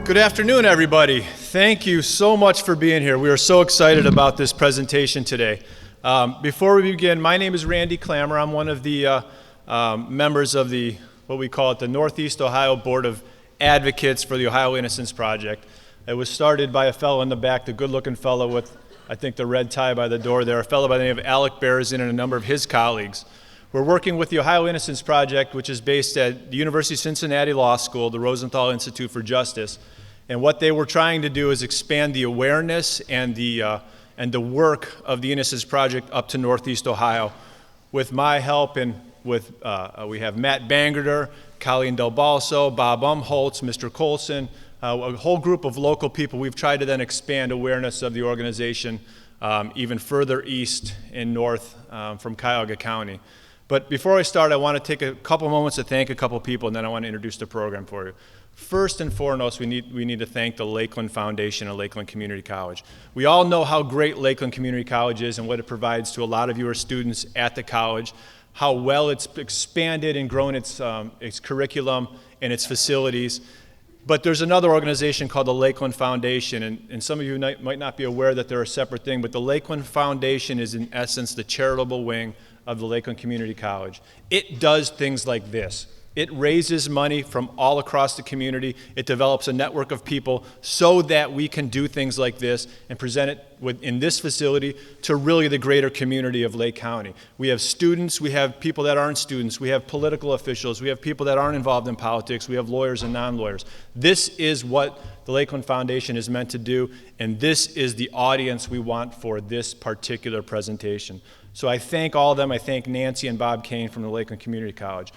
Good afternoon, everybody. Thank you so much for being here. We are so excited about this presentation today. Before we begin, my name is Randy Clammer. I'm one of the members of what we call the Northeast Ohio Board of Advocates for the Ohio Innocence Project. It was started by a fellow in the back, the good-looking fellow with, I think, the red tie by the door there, a fellow by the name of Alec Berzin and a number of his colleagues. We're working with the Ohio Innocence Project, which is based at the University of Cincinnati Law School, the Rosenthal Institute for Justice. And what they were trying to do is expand the awareness and the work of the Innocence Project up to Northeast Ohio. With my help and with, we have Matt Bangerter, Colleen Del Balso, Bob Umholtz, Mr. Colson, a whole group of local people. We've tried to then expand awareness of the organization even further east and north from Cuyahoga County. But before I start, I want to take a couple moments to thank a couple people, and then I want to introduce the program for you. First and foremost, we need to thank the Lakeland Foundation and Lakeland Community College. We all know how great Lakeland Community College is and what it provides to a lot of you as students at the college, how well it's expanded and grown its curriculum and its facilities. But there's another organization called the Lakeland Foundation, and some of you might not be aware that they're a separate thing, but the Lakeland Foundation is in essence the charitable wing of the Lakeland Community College. It does things like this. It raises money from all across the community. It develops a network of people so that we can do things like this and present it in this facility to really the greater community of Lake County. We have students, we have people that aren't students, we have political officials, we have people that aren't involved in politics, we have lawyers and non-lawyers. This is what the Lakeland Foundation is meant to do, and this is the audience we want for this particular presentation. So I thank all of them. I thank Nancy and Bob Kane from the Lakeland Community College.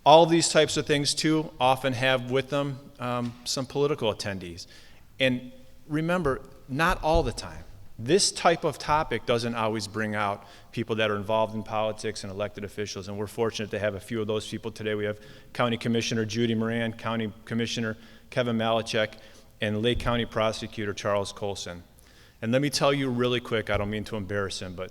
All of these types of things, too, often have with them some political attendees. And remember, not all the time. This type of topic doesn't always bring out people that are involved in politics and elected officials, and we're fortunate to have a few of those people today. We have County Commissioner Judy Moran, County Commissioner Kevin Malachek, and Lake County Prosecutor Charles Colson. And let me tell you really quick, I don't mean to embarrass him, but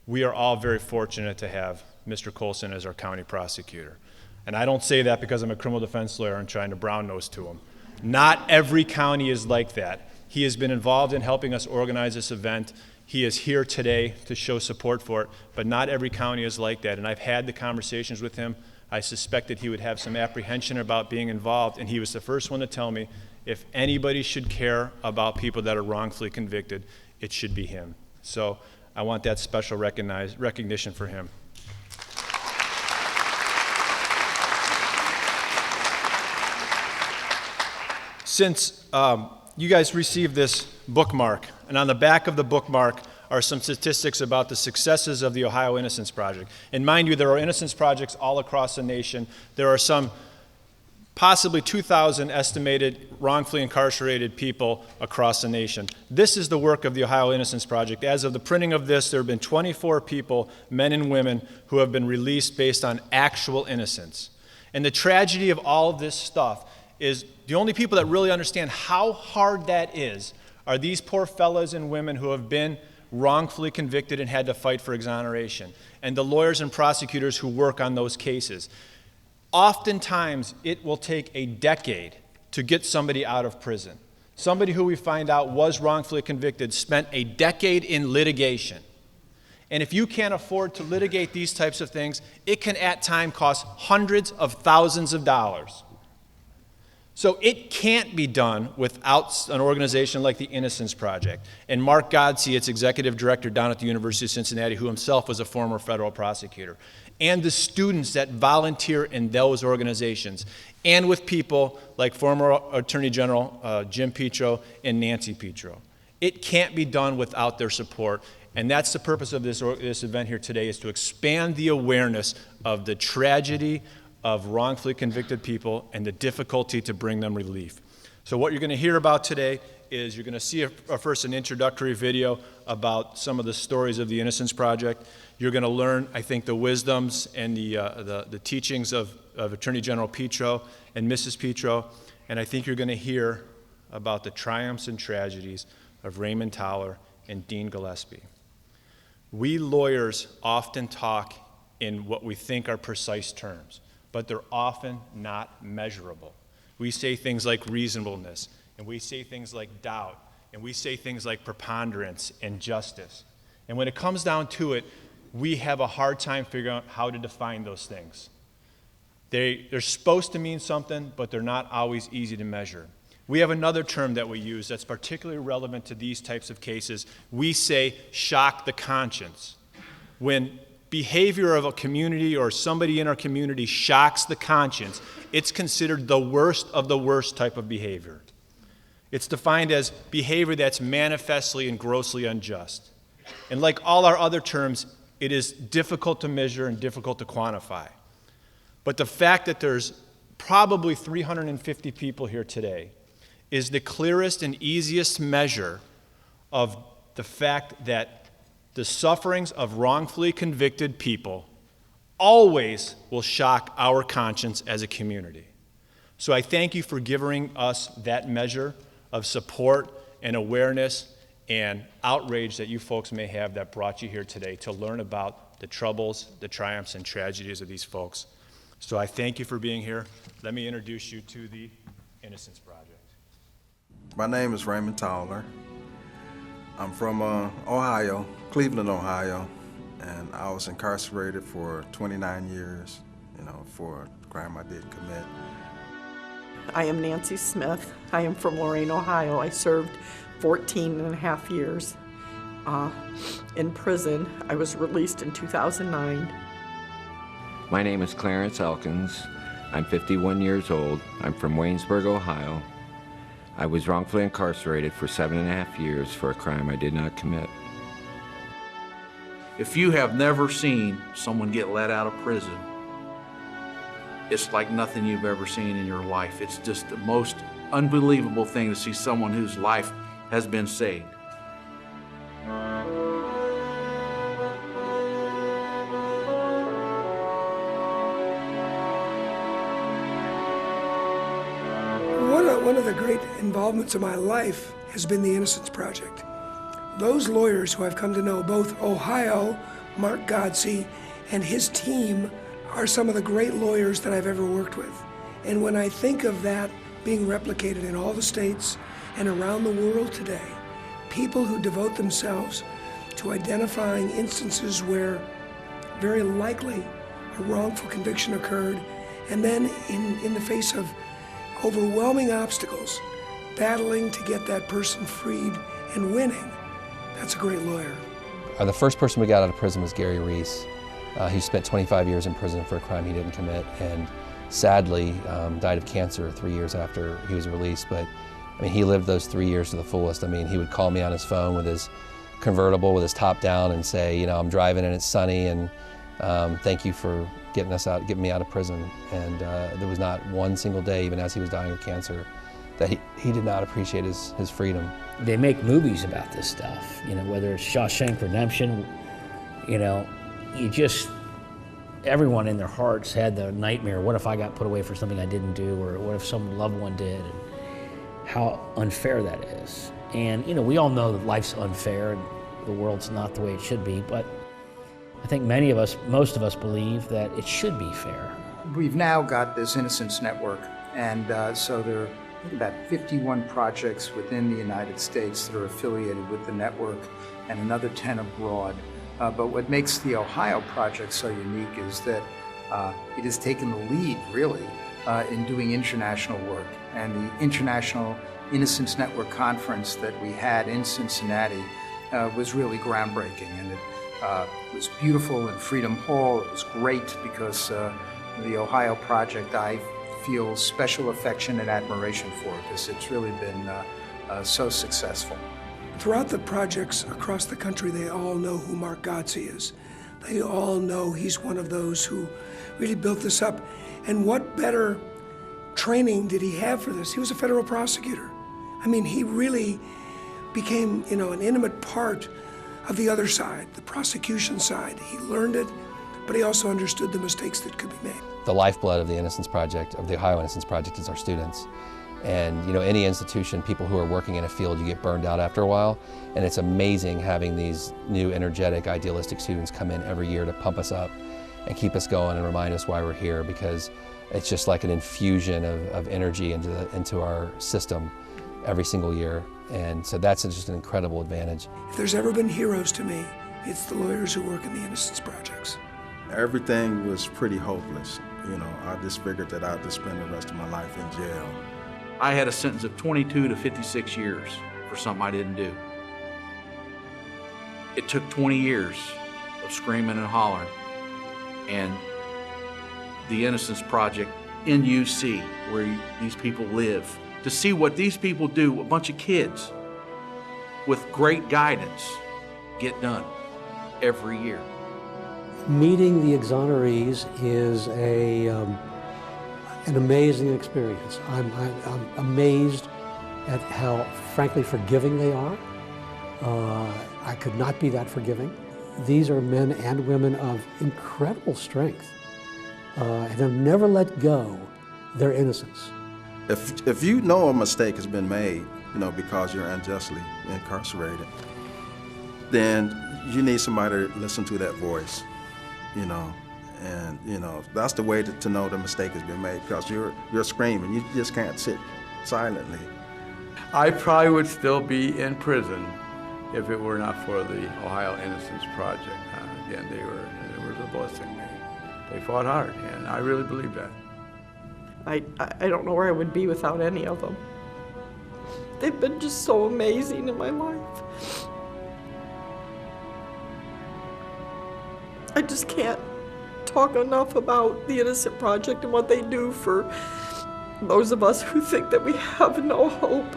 we are all very fortunate to have Mr. Colson as our county prosecutor. And I don't say that because I'm a criminal defense lawyer and trying to brown nose to him. Not every county is like that. He has been involved in helping us organize this event. He is here today to show support for it, but not every county is like that. And I've had the conversations with him. I suspected he would have some apprehension about being involved, and he was the first one to tell me if anybody should care about people that are wrongfully convicted, it should be him. So I want that special recognition for him. Since you guys received this bookmark, and on the back of the bookmark are some statistics about the successes of the Ohio Innocence Project. And mind you, there are innocence projects all across the nation. There are some possibly 2,000 estimated wrongfully incarcerated people across the nation. This is the work of the Ohio Innocence Project. As of the printing of this, there have been 24 people, men and women, who have been released based on actual innocence. And the tragedy of all of this stuff is the only people that really understand how hard that is are these poor fellows and women who have been wrongfully convicted and had to fight for exoneration, and the lawyers and prosecutors who work on those cases. Oftentimes, it will take a decade to get somebody out of prison. Somebody who we find out was wrongfully convicted spent a decade in litigation. And if you can't afford to litigate these types of things, it can at times cost hundreds of thousands of dollars. So it can't be done without an organization like the Innocence Project. And Mark Godsey, its executive director down at the University of Cincinnati, who himself was a former federal prosecutor, and the students that volunteer in those organizations, and with people like former Attorney General Jim Petro and Nancy Petro. It can't be done without their support. And that's the purpose of this event here today, is to expand the awareness of the tragedy of wrongfully convicted people and the difficulty to bring them relief. So what you're going to hear about today is you're going to see first an introductory video about some of the stories of the Innocence Project. You're going to learn, I think, the wisdoms and the teachings of Attorney General Petro and Mrs. Petro, and I think you're going to hear about the triumphs and tragedies of Raymond Towler and Dean Gillispie. We lawyers often talk in what we think are precise terms, but they're often not measurable. We say things like reasonableness and we say things like doubt, and we say things like preponderance and justice. And when it comes down to it, we have a hard time figuring out how to define those things. They're supposed to mean something, but they're not always easy to measure. We have another term that we use that's particularly relevant to these types of cases. We say shock the conscience. When behavior of a community or somebody in our community shocks the conscience, it's considered the worst of the worst type of behavior. It's defined as behavior that's manifestly and grossly unjust. And like all our other terms, it is difficult to measure and difficult to quantify. But the fact that there's probably 350 people here today is the clearest and easiest measure of the fact that the sufferings of wrongfully convicted people always will shock our conscience as a community. So I thank you for giving us that measure of support and awareness and outrage that you folks may have that brought you here today to learn about the troubles, the triumphs, and tragedies of these folks. So I thank you for being here. Let me introduce you to the Innocence Project. My name is Raymond Towler. I'm from Ohio, Cleveland, Ohio, and I was incarcerated for 29 years, for a crime I didn't commit. I am Nancy Smith. I am from Lorain, Ohio. I served 14 and a half years in prison. I was released in 2009. My name is Clarence Elkins. I'm 51 years old. I'm from Waynesburg, Ohio. I was wrongfully incarcerated for 7.5 years for a crime I did not commit. If you have never seen someone get let out of prison, it's like nothing you've ever seen in your life. It's just the most unbelievable thing to see someone whose life has been saved. One of the great involvements of my life has been the Innocence Project. Those lawyers who I've come to know, both Ohio, Mark Godsey, and his team, are some of the great lawyers that I've ever worked with. And when I think of that being replicated in all the states and around the world today, people who devote themselves to identifying instances where very likely a wrongful conviction occurred, and then in the face of overwhelming obstacles, battling to get that person freed and winning, that's a great lawyer. The first person we got out of prison was Gary Reese. He spent 25 years in prison for a crime he didn't commit, and sadly died of cancer 3 years after he was released. But I mean, he lived those 3 years to the fullest. I mean, he would call me on his phone with his convertible with his top down and say, I'm driving and it's sunny, and thank you for getting me out of prison. And there was not one single day, even as he was dying of cancer, that he did not appreciate his freedom. They make movies about this stuff, whether it's Shawshank Redemption, everyone in their hearts had the nightmare, what if I got put away for something I didn't do, or what if some loved one did, and how unfair that is. And we all know that life's unfair and the world's not the way it should be, but I think most of us believe that it should be fair. We've now got this Innocence Network, and so there are about 51 projects within the United States that are affiliated with the network, and another 10 abroad. But what makes the Ohio project so unique is that it has taken the lead, really, in doing international work. And the International Innocence Network Conference that we had in Cincinnati was really groundbreaking. And it was beautiful in Freedom Hall. It was great because the Ohio project, I feel special affection and admiration for, because it's really been so successful. Throughout the projects across the country, they all know who Mark Godsey is. They all know he's one of those who really built this up. And what better training did he have for this? He was a federal prosecutor. I mean, he really became, an intimate part of the other side, the prosecution side. He learned it, but he also understood the mistakes that could be made. The lifeblood of the Innocence Project, of the Ohio Innocence Project, is our students. And any institution, people who are working in a field, you get burned out after a while. And it's amazing having these new, energetic, idealistic students come in every year to pump us up and keep us going and remind us why we're here, because it's just like an infusion of energy into our system every single year. And so that's just an incredible advantage. If there's ever been heroes to me, it's the lawyers who work in the Innocence Projects. Everything was pretty hopeless. I just figured that I'd just spend the rest of my life in jail. I had a sentence of 22 to 56 years for something I didn't do. It took 20 years of screaming and hollering, and the Innocence Project in UC, where these people live, to see what these people do, a bunch of kids with great guidance, get done every year. Meeting the exonerees is an amazing experience. I'm amazed at how, frankly, forgiving they are. I could not be that forgiving. These are men and women of incredible strength and have never let go their innocence. If you know a mistake has been made, because you're unjustly incarcerated, then you need somebody to listen to that voice, and that's the way to know the mistake has been made, because you're screaming. You just can't sit silently. I probably would still be in prison if it were not for the Ohio Innocence Project. Again, it was a blessing. They fought hard, and I really believe that. I don't know where I would be without any of them. They've been just so amazing in my life. I just can't talk enough about the Innocent Project and what they do for those of us who think that we have no hope.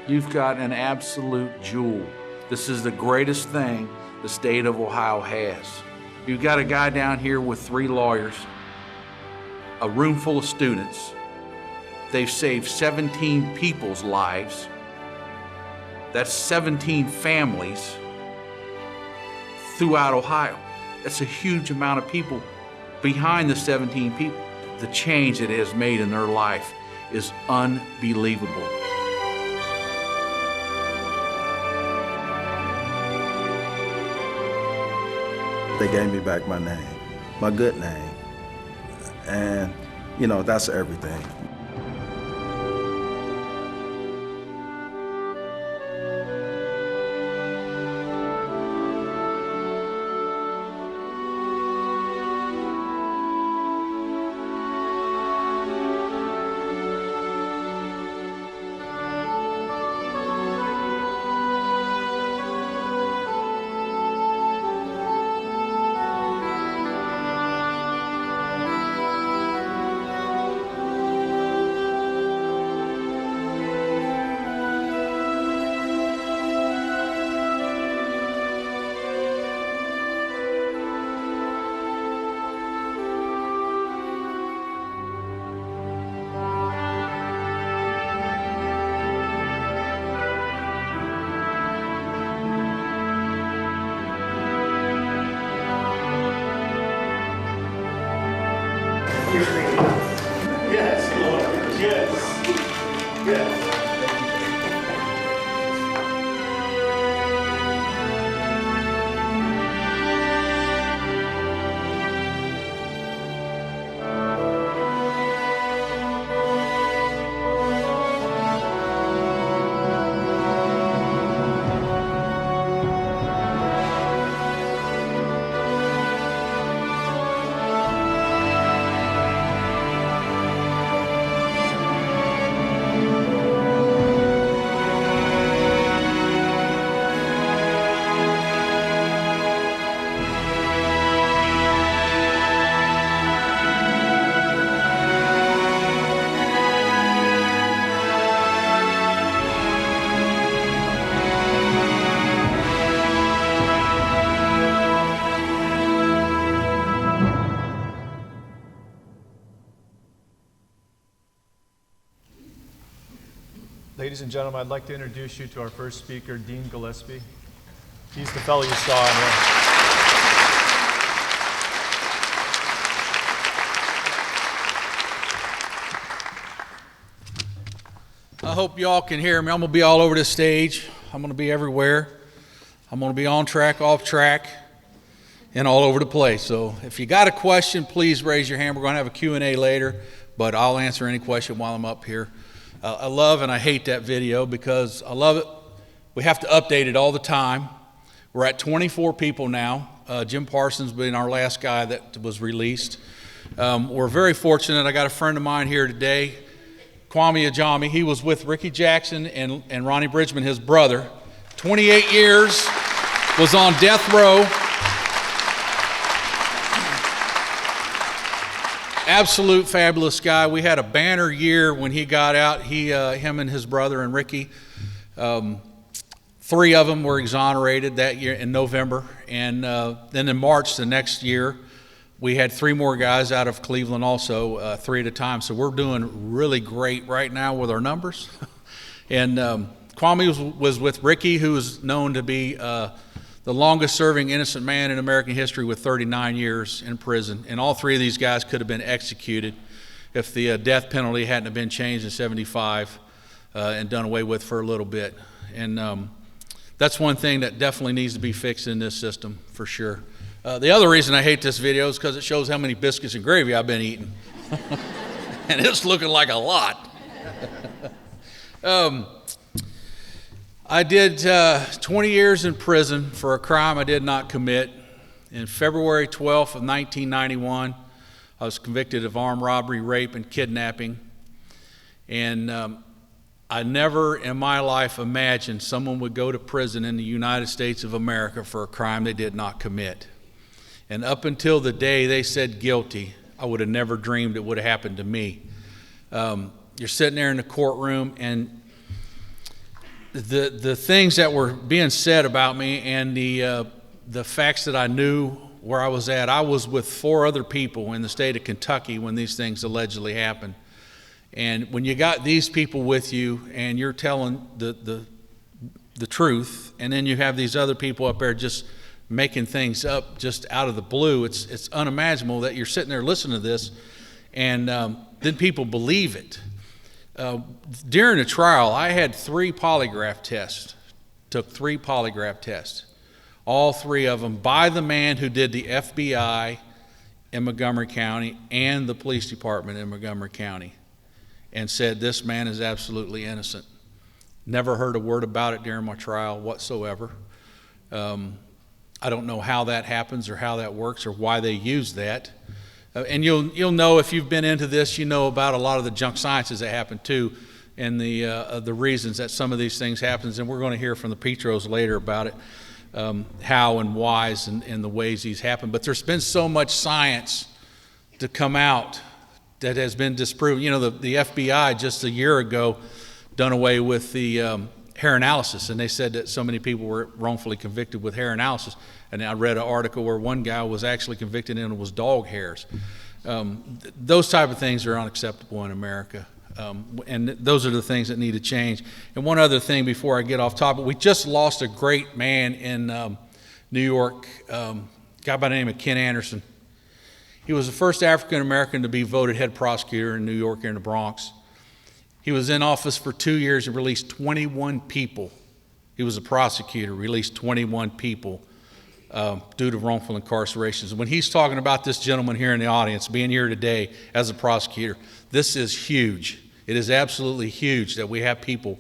You've got an absolute jewel. This is the greatest thing the state of Ohio has. You've got a guy down here with 3 lawyers, a room full of students. They've saved 17 people's lives. That's 17 families throughout Ohio. That's a huge amount of people behind the 17 people. The change it has made in their life is unbelievable. They gave me back my name, my good name, and that's everything. Yes, Lord. Yes. Yes. Ladies and gentlemen, I'd like to introduce you to our first speaker, Dean Gillispie. He's the fellow you saw in there. I hope y'all can hear me. I'm going to be all over this stage. I'm going to be everywhere. I'm going to be on track, off track, and all over the place. So if you got a question, please raise your hand. We're going to have a Q&A later, but I'll answer any question while I'm up here. I love and I hate that video because I love it. We have to update it all the time. We're at 24 people now. Jim Parsons being our last guy that was released. We're very fortunate. I got a friend of mine here today, Kwame Ajami. He was with Ricky Jackson and Ronnie Bridgman, his brother. 28 years, was on death row. Absolute fabulous guy. We had a banner year when he got out. Him and his brother and Ricky, 3 of them were exonerated that year in November. And then in March the next year, we had 3 more guys out of Cleveland also, 3 at a time. So we're doing really great right now with our numbers. And Kwame was with Ricky, who is known to be the longest serving innocent man in American history with 39 years in prison. And all 3 of these guys could have been executed if the death penalty hadn't have been changed in '75 and done away with for a little bit. And that's one thing that definitely needs to be fixed in this system for sure. The other reason I hate this video is because it shows how many biscuits and gravy I've been eating. And it's looking like a lot. I did 20 years in prison for a crime I did not commit. In February 12th of 1991, I was convicted of armed robbery, rape, and kidnapping. And I never in my life imagined someone would go to prison in the United States of America for a crime they did not commit. And up until the day they said guilty, I would have never dreamed it would have happened to me. You're sitting there in the courtroom, and the things that were being said about me and the facts that I knew where I was at, I was with 4 other people in the state of Kentucky when these things allegedly happened. And when you got these people with you and you're telling the truth, and then you have these other people up there just making things up just out of the blue, it's unimaginable that you're sitting there listening to this, and then people believe it. During the trial, I had 3 polygraph tests, took 3 polygraph tests, all 3 of them by the man who did the FBI in Montgomery County and the police department in Montgomery County, and said this man is absolutely innocent. Never heard a word about it during my trial whatsoever. I don't know how that happens or how that works or why they use that. And you'll know if you've been into this, you know about a lot of the junk sciences that happen too, and the reasons that some of these things happens. And we're going to hear from the Petros later about it, how and whys and the ways these happen. But there's been so much science to come out that has been disproven. You know, the FBI just a year ago done away with the hair analysis, and they said that so many people were wrongfully convicted with hair analysis. And I read an article where one guy was actually convicted and it was dog hairs. Those type of things are unacceptable in America. And those are the things that need to change. And one other thing before I get off topic, we just lost a great man in New York, a guy by the name of Ken Anderson. He was the first African American to be voted head prosecutor in New York here in the Bronx. He was in office for 2 years and released 21 people. He was a prosecutor, released 21 people due to wrongful incarcerations. And when he's talking about this gentleman here in the audience being here today as a prosecutor, this is huge. It is absolutely huge that we have people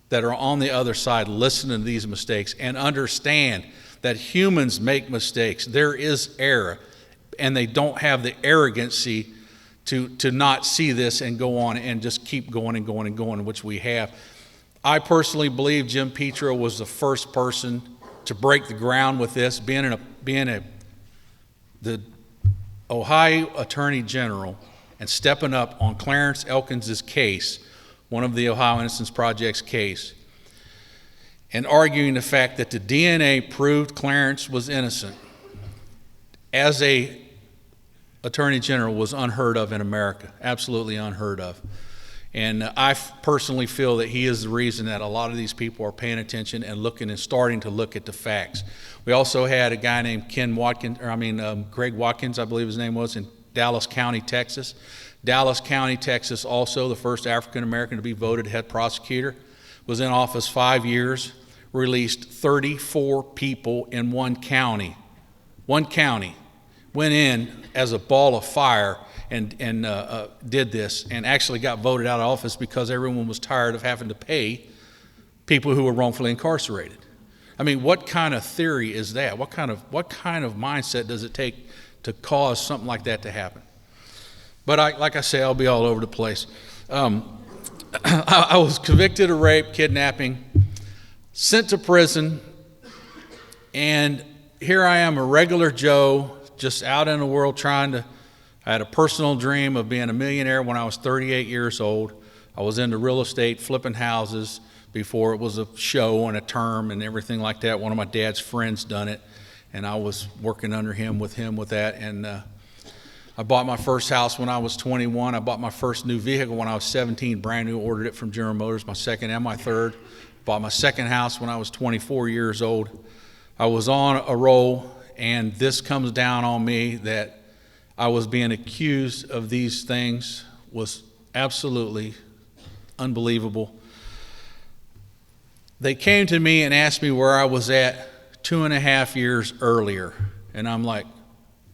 that are on the other side listening to these mistakes and understand that humans make mistakes. There is error, and they don't have the arrogancy to not see this and go on and just keep going and going and going, which we have. I personally believe Jim Petro was the first person to break the ground with this, being the Ohio Attorney General and stepping up on Clarence Elkins' case, one of the Ohio Innocence Project's case, and arguing the fact that the DNA proved Clarence was innocent as a Attorney General was unheard of in America, absolutely unheard of. And I personally feel that he is the reason that a lot of these people are paying attention and looking and starting to look at the facts. We also had a guy named Greg Watkins, I believe his name was, in Dallas County, Texas. Dallas County, Texas, also the first African American to be voted head prosecutor, was in office 5 years, released 34 people in one county. One county went in as a ball of fire did this and actually got voted out of office because everyone was tired of having to pay people who were wrongfully incarcerated. I mean, what kind of theory is that? What kind of mindset does it take to cause something like that to happen? But like I say, I'll be all over the place. I was convicted of rape, kidnapping, sent to prison, and here I am, a regular Joe, just out in the world I had a personal dream of being a millionaire when I was 38 years old. I was into real estate, flipping houses before it was a show and a term and everything like that. One of my dad's friends done it, and I was working under him with that. And I bought my first house when I was 21. I bought my first new vehicle when I was 17, brand new, ordered it from General Motors, my second and my third. Bought my second house when I was 24 years old. I was on a roll, and this comes down on me that I was being accused of these things was absolutely unbelievable. They came to me and asked me where I was at 2.5 years earlier, and I'm like,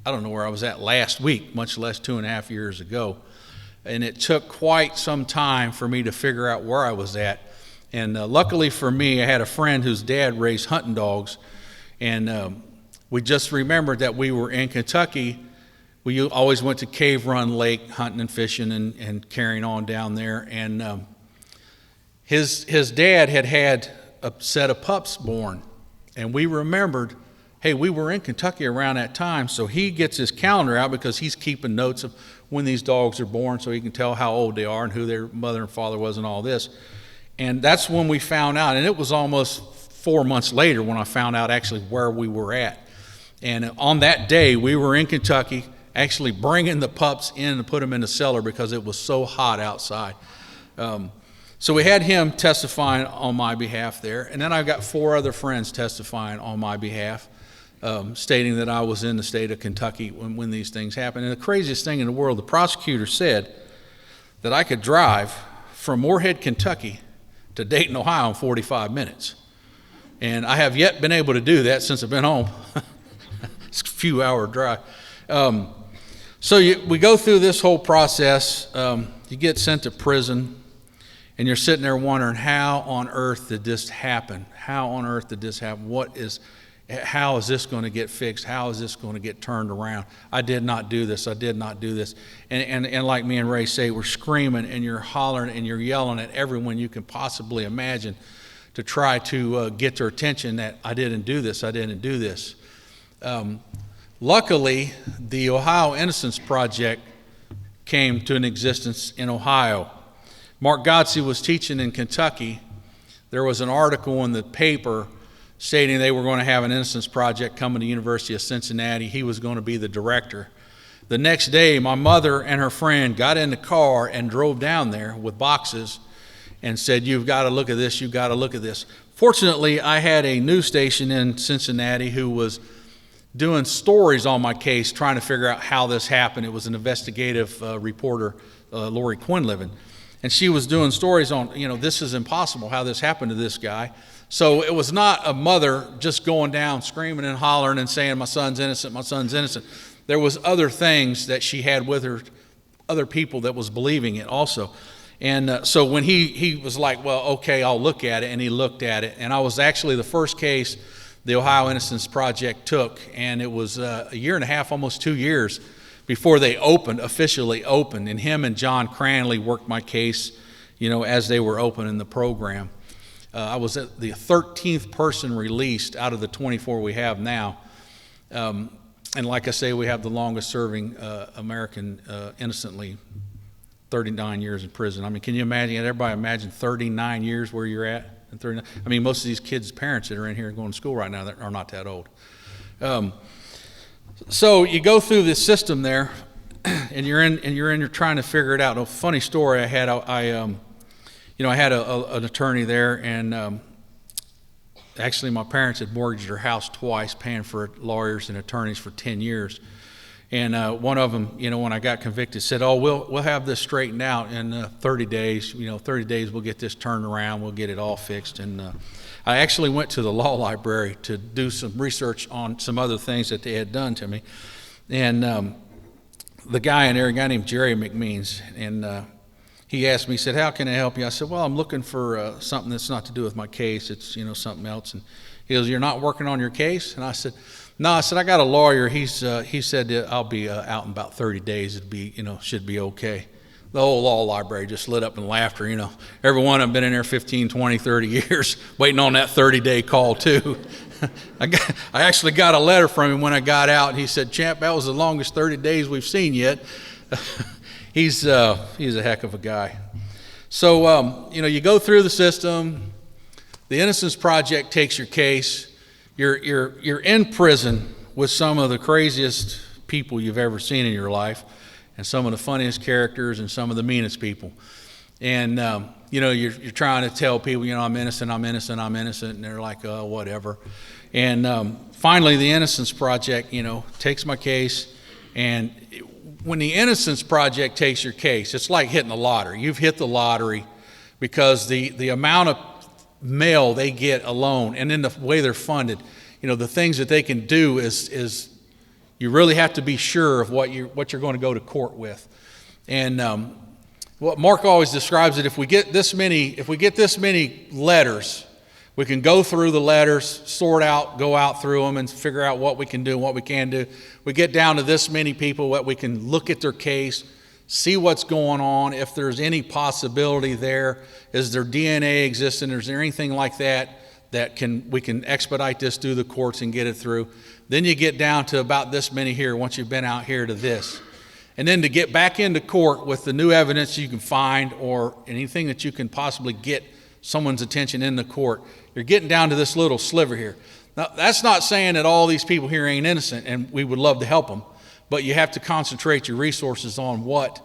I don't know where I was at last week, much less 2.5 years ago. And it took quite some time for me to figure out where I was at. And luckily for me, I had a friend whose dad raised hunting dogs, and we just remembered that we were in Kentucky. We always went to Cave Run Lake hunting and fishing and carrying on down there. And his dad had a set of pups born, and we remembered, hey, we were in Kentucky around that time, so he gets his calendar out because he's keeping notes of when these dogs are born so he can tell how old they are and who their mother and father was and all this. And that's when we found out, and it was almost 4 months later when I found out actually where we were at. And on that day, we were in Kentucky, actually bringing the pups in to put them in the cellar because it was so hot outside. So we had him testifying on my behalf there, and then I've got 4 other friends testifying on my behalf, stating that I was in the state of Kentucky when these things happened. And the craziest thing in the world, the prosecutor said that I could drive from Moorhead, Kentucky to Dayton, Ohio in 45 minutes. And I have yet been able to do that since I've been home. It's a few hour drive. So we go through this whole process. You get sent to prison, and you're sitting there wondering, how on earth did this happen? How on earth did this happen? How is this going to get fixed? How is this going to get turned around? I did not do this. I did not do this. And like me and Ray say, we're screaming and you're hollering and you're yelling at everyone you can possibly imagine to try to get their attention that I didn't do this. I didn't do this. Luckily, the Ohio Innocence Project came to an existence in Ohio. Mark Godsey was teaching in Kentucky. There was an article in the paper stating they were going to have an Innocence Project coming to the University of Cincinnati. He was going to be the director. The next day, my mother and her friend got in the car and drove down there with boxes and said, you've got to look at this, you've got to look at this. Fortunately, I had a news station in Cincinnati who was doing stories on my case, trying to figure out how this happened. It was an investigative reporter, Lori Quinlivan. And she was doing stories on, this is impossible, how this happened to this guy. So it was not a mother just going down screaming and hollering and saying, my son's innocent, my son's innocent. There was other things that she had with her, other people that was believing it also. And so when he was like, well, okay, I'll look at it, and he looked at it. And I was actually the first case the Ohio Innocence Project took, and it was a year and a half, almost 2 years, before they officially opened. And him and John Cranley worked my case, as they were opening the program. I was the 13th person released out of the 24 we have now. And like I say, we have the longest serving American innocently, 39 years in prison. I mean, can you imagine, everybody imagine 39 years where you're at? And 39, I mean, most of these kids' parents that are in here going to school right now that are not that old. So you go through this system there, and you're trying to figure it out. A funny story I had, I had an attorney there, and actually my parents had mortgaged their house twice, paying for lawyers and attorneys for 10 years. And one of them, when I got convicted, said, "Oh, we'll have this straightened out in 30 days. 30 days we'll get this turned around. We'll get it all fixed." And I actually went to the law library to do some research on some other things that they had done to me. And the guy in there, a guy named Jerry McMeans, and he asked me, he said, how can I help you? I said, well, I'm looking for something that's not to do with my case. It's, something else. And he goes, you're not working on your case? And I said, no. I said, I got a lawyer. He said I'll be out in about 30 days. It'd be, should be okay. The whole law library just lit up in laughter. Everyone I've been in there 15, 20, 30 years waiting on that 30-day call too. I actually got a letter from him when I got out. He said, Champ, that was the longest 30 days we've seen yet. He's a heck of a guy. So, you go through the system. The Innocence Project takes your case. You're in prison with some of the craziest people you've ever seen in your life, and some of the funniest characters and some of the meanest people. And, you're trying to tell people, I'm innocent, and they're like, oh, whatever. And finally, the Innocence Project, takes my case. And when the Innocence Project takes your case, it's like hitting the lottery. You've hit the lottery because the amount of mail they get alone, and then the way they're funded, the things that they can do is you really have to be sure of what you're going to go to court with. And what Mark always describes it, if we get this many letters, we can go through the letters, sort out, go out through them, and figure out what we can do and what we can do. We get down to this many people, what we can look at their case, see what's going on, if there's any possibility there, is there DNA existing, is there anything like that we can expedite this through the courts and get it through. Then you get down to about this many here once you've been out here to this. And then to get back into court with the new evidence you can find or anything that you can possibly get someone's attention in the court, you're getting down to this little sliver here. Now, that's not saying that all these people here ain't innocent, and we would love to help them, but you have to concentrate your resources on what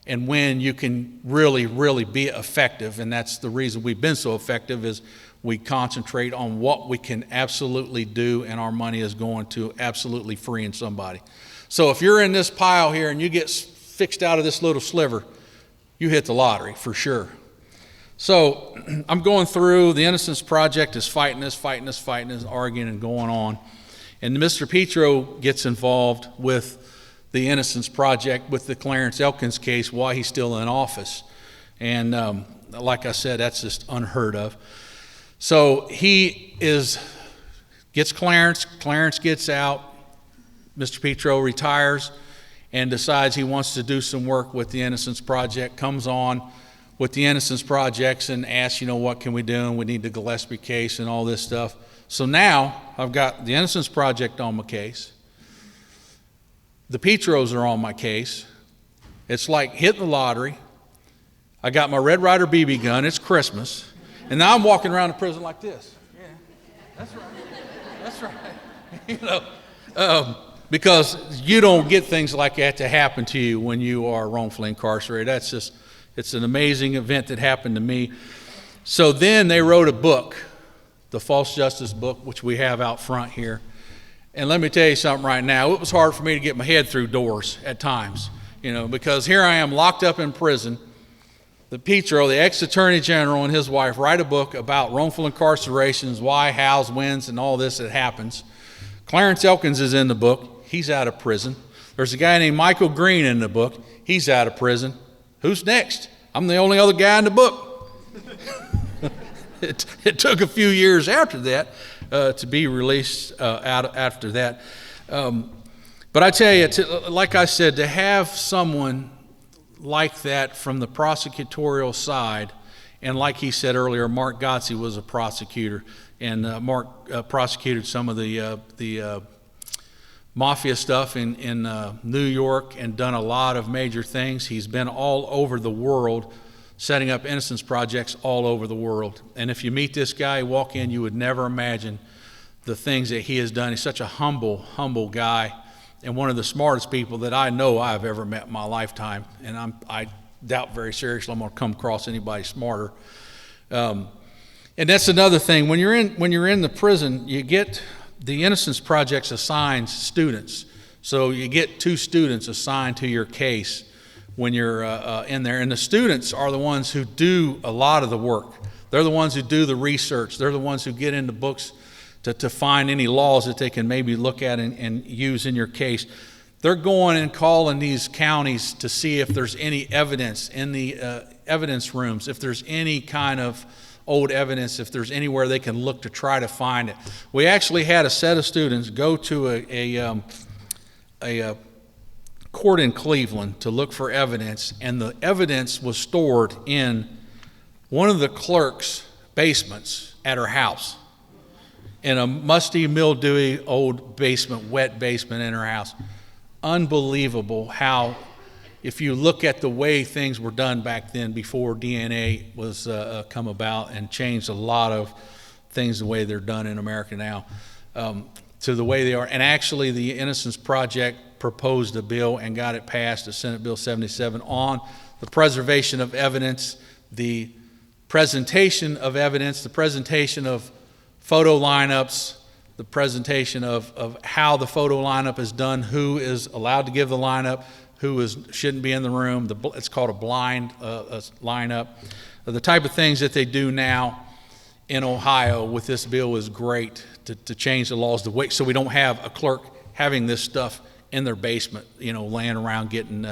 and when you can really, really be effective. And that's the reason we've been so effective, is we concentrate on what we can absolutely do, and our money is going to absolutely freeing somebody. So if you're in this pile here and you get fixed out of this little sliver, you hit the lottery for sure. So I'm going through, the Innocence Project is fighting this, arguing and going on. And Mr. Petro gets involved with the Innocence Project with the Clarence Elkins case while he's still in office. And like I said, that's just unheard of. So he gets Clarence gets out, Mr. Petro retires and decides he wants to do some work with the Innocence Project, comes on with the Innocence Projects and asks, what can we do? And we need the Gillispie case and all this stuff. So now I've got the Innocence Project on my case. The Petros are on my case. It's like hitting the lottery. I got my Red Ryder BB gun. It's Christmas. And now I'm walking around the prison like this. Yeah, that's right. Because you don't get things like that to happen to you when you are wrongfully incarcerated. It's an amazing event that happened to me. So then they wrote a book, the False Justice book, which we have out front here. And let me tell you something right now. It was hard for me to get my head through doors at times, because here I am locked up in prison. The Petro, the ex-attorney general, and his wife write a book about wrongful incarcerations, why, hows, whens, and all this that happens. Clarence Elkins is in the book. He's out of prison. There's a guy named Michael Green in the book. He's out of prison. Who's next? I'm the only other guy in the book. It took a few years after that to be released out after that. But I tell you, like I said, to have someone like that from the prosecutorial side, and like he said earlier, Mark Godsey was a prosecutor, and Mark prosecuted some of the mafia stuff in New York and done a lot of major things. He's been all over the world setting up innocence projects all over the world. And if you meet this guy, walk in, you would never imagine the things that he has done. He's such a humble guy, and one of the smartest people that I know I've ever met in my lifetime. And I doubt very seriously I'm going to come across anybody smarter. And that's another thing. When you're in the prison, you get the Innocence Project assigns students. So you get 2 students assigned to your case when you're in there. And the students are the ones who do a lot of the work. They're the ones who do the research. They're the ones who get into books to find any laws that they can maybe look at and use in your case. they're going and calling these counties to see if there's any evidence in the evidence rooms, if there's any kind of old evidence, if there's anywhere they can look to try to find it. We actually had a set of students go to a court in Cleveland to look for evidence, and the evidence was stored in one of the clerk's basements at her house, in a musty, mildewy old basement, wet basement in her house. Unbelievable how, if you look at the way things were done back then before DNA was come about and changed a lot of things the way they're done in America now, to the way they are. And actually the Innocence Project proposed a bill and got it passed, the Senate Bill 77, on the preservation of evidence, the presentation of evidence, the presentation of photo lineups, the presentation of how the photo lineup is done, who is allowed to give the lineup, who shouldn't be in the room. It's called a blind lineup. The type of things that they do now in Ohio with this bill is great to change the laws so we don't have a clerk having this stuff in their basement, laying around getting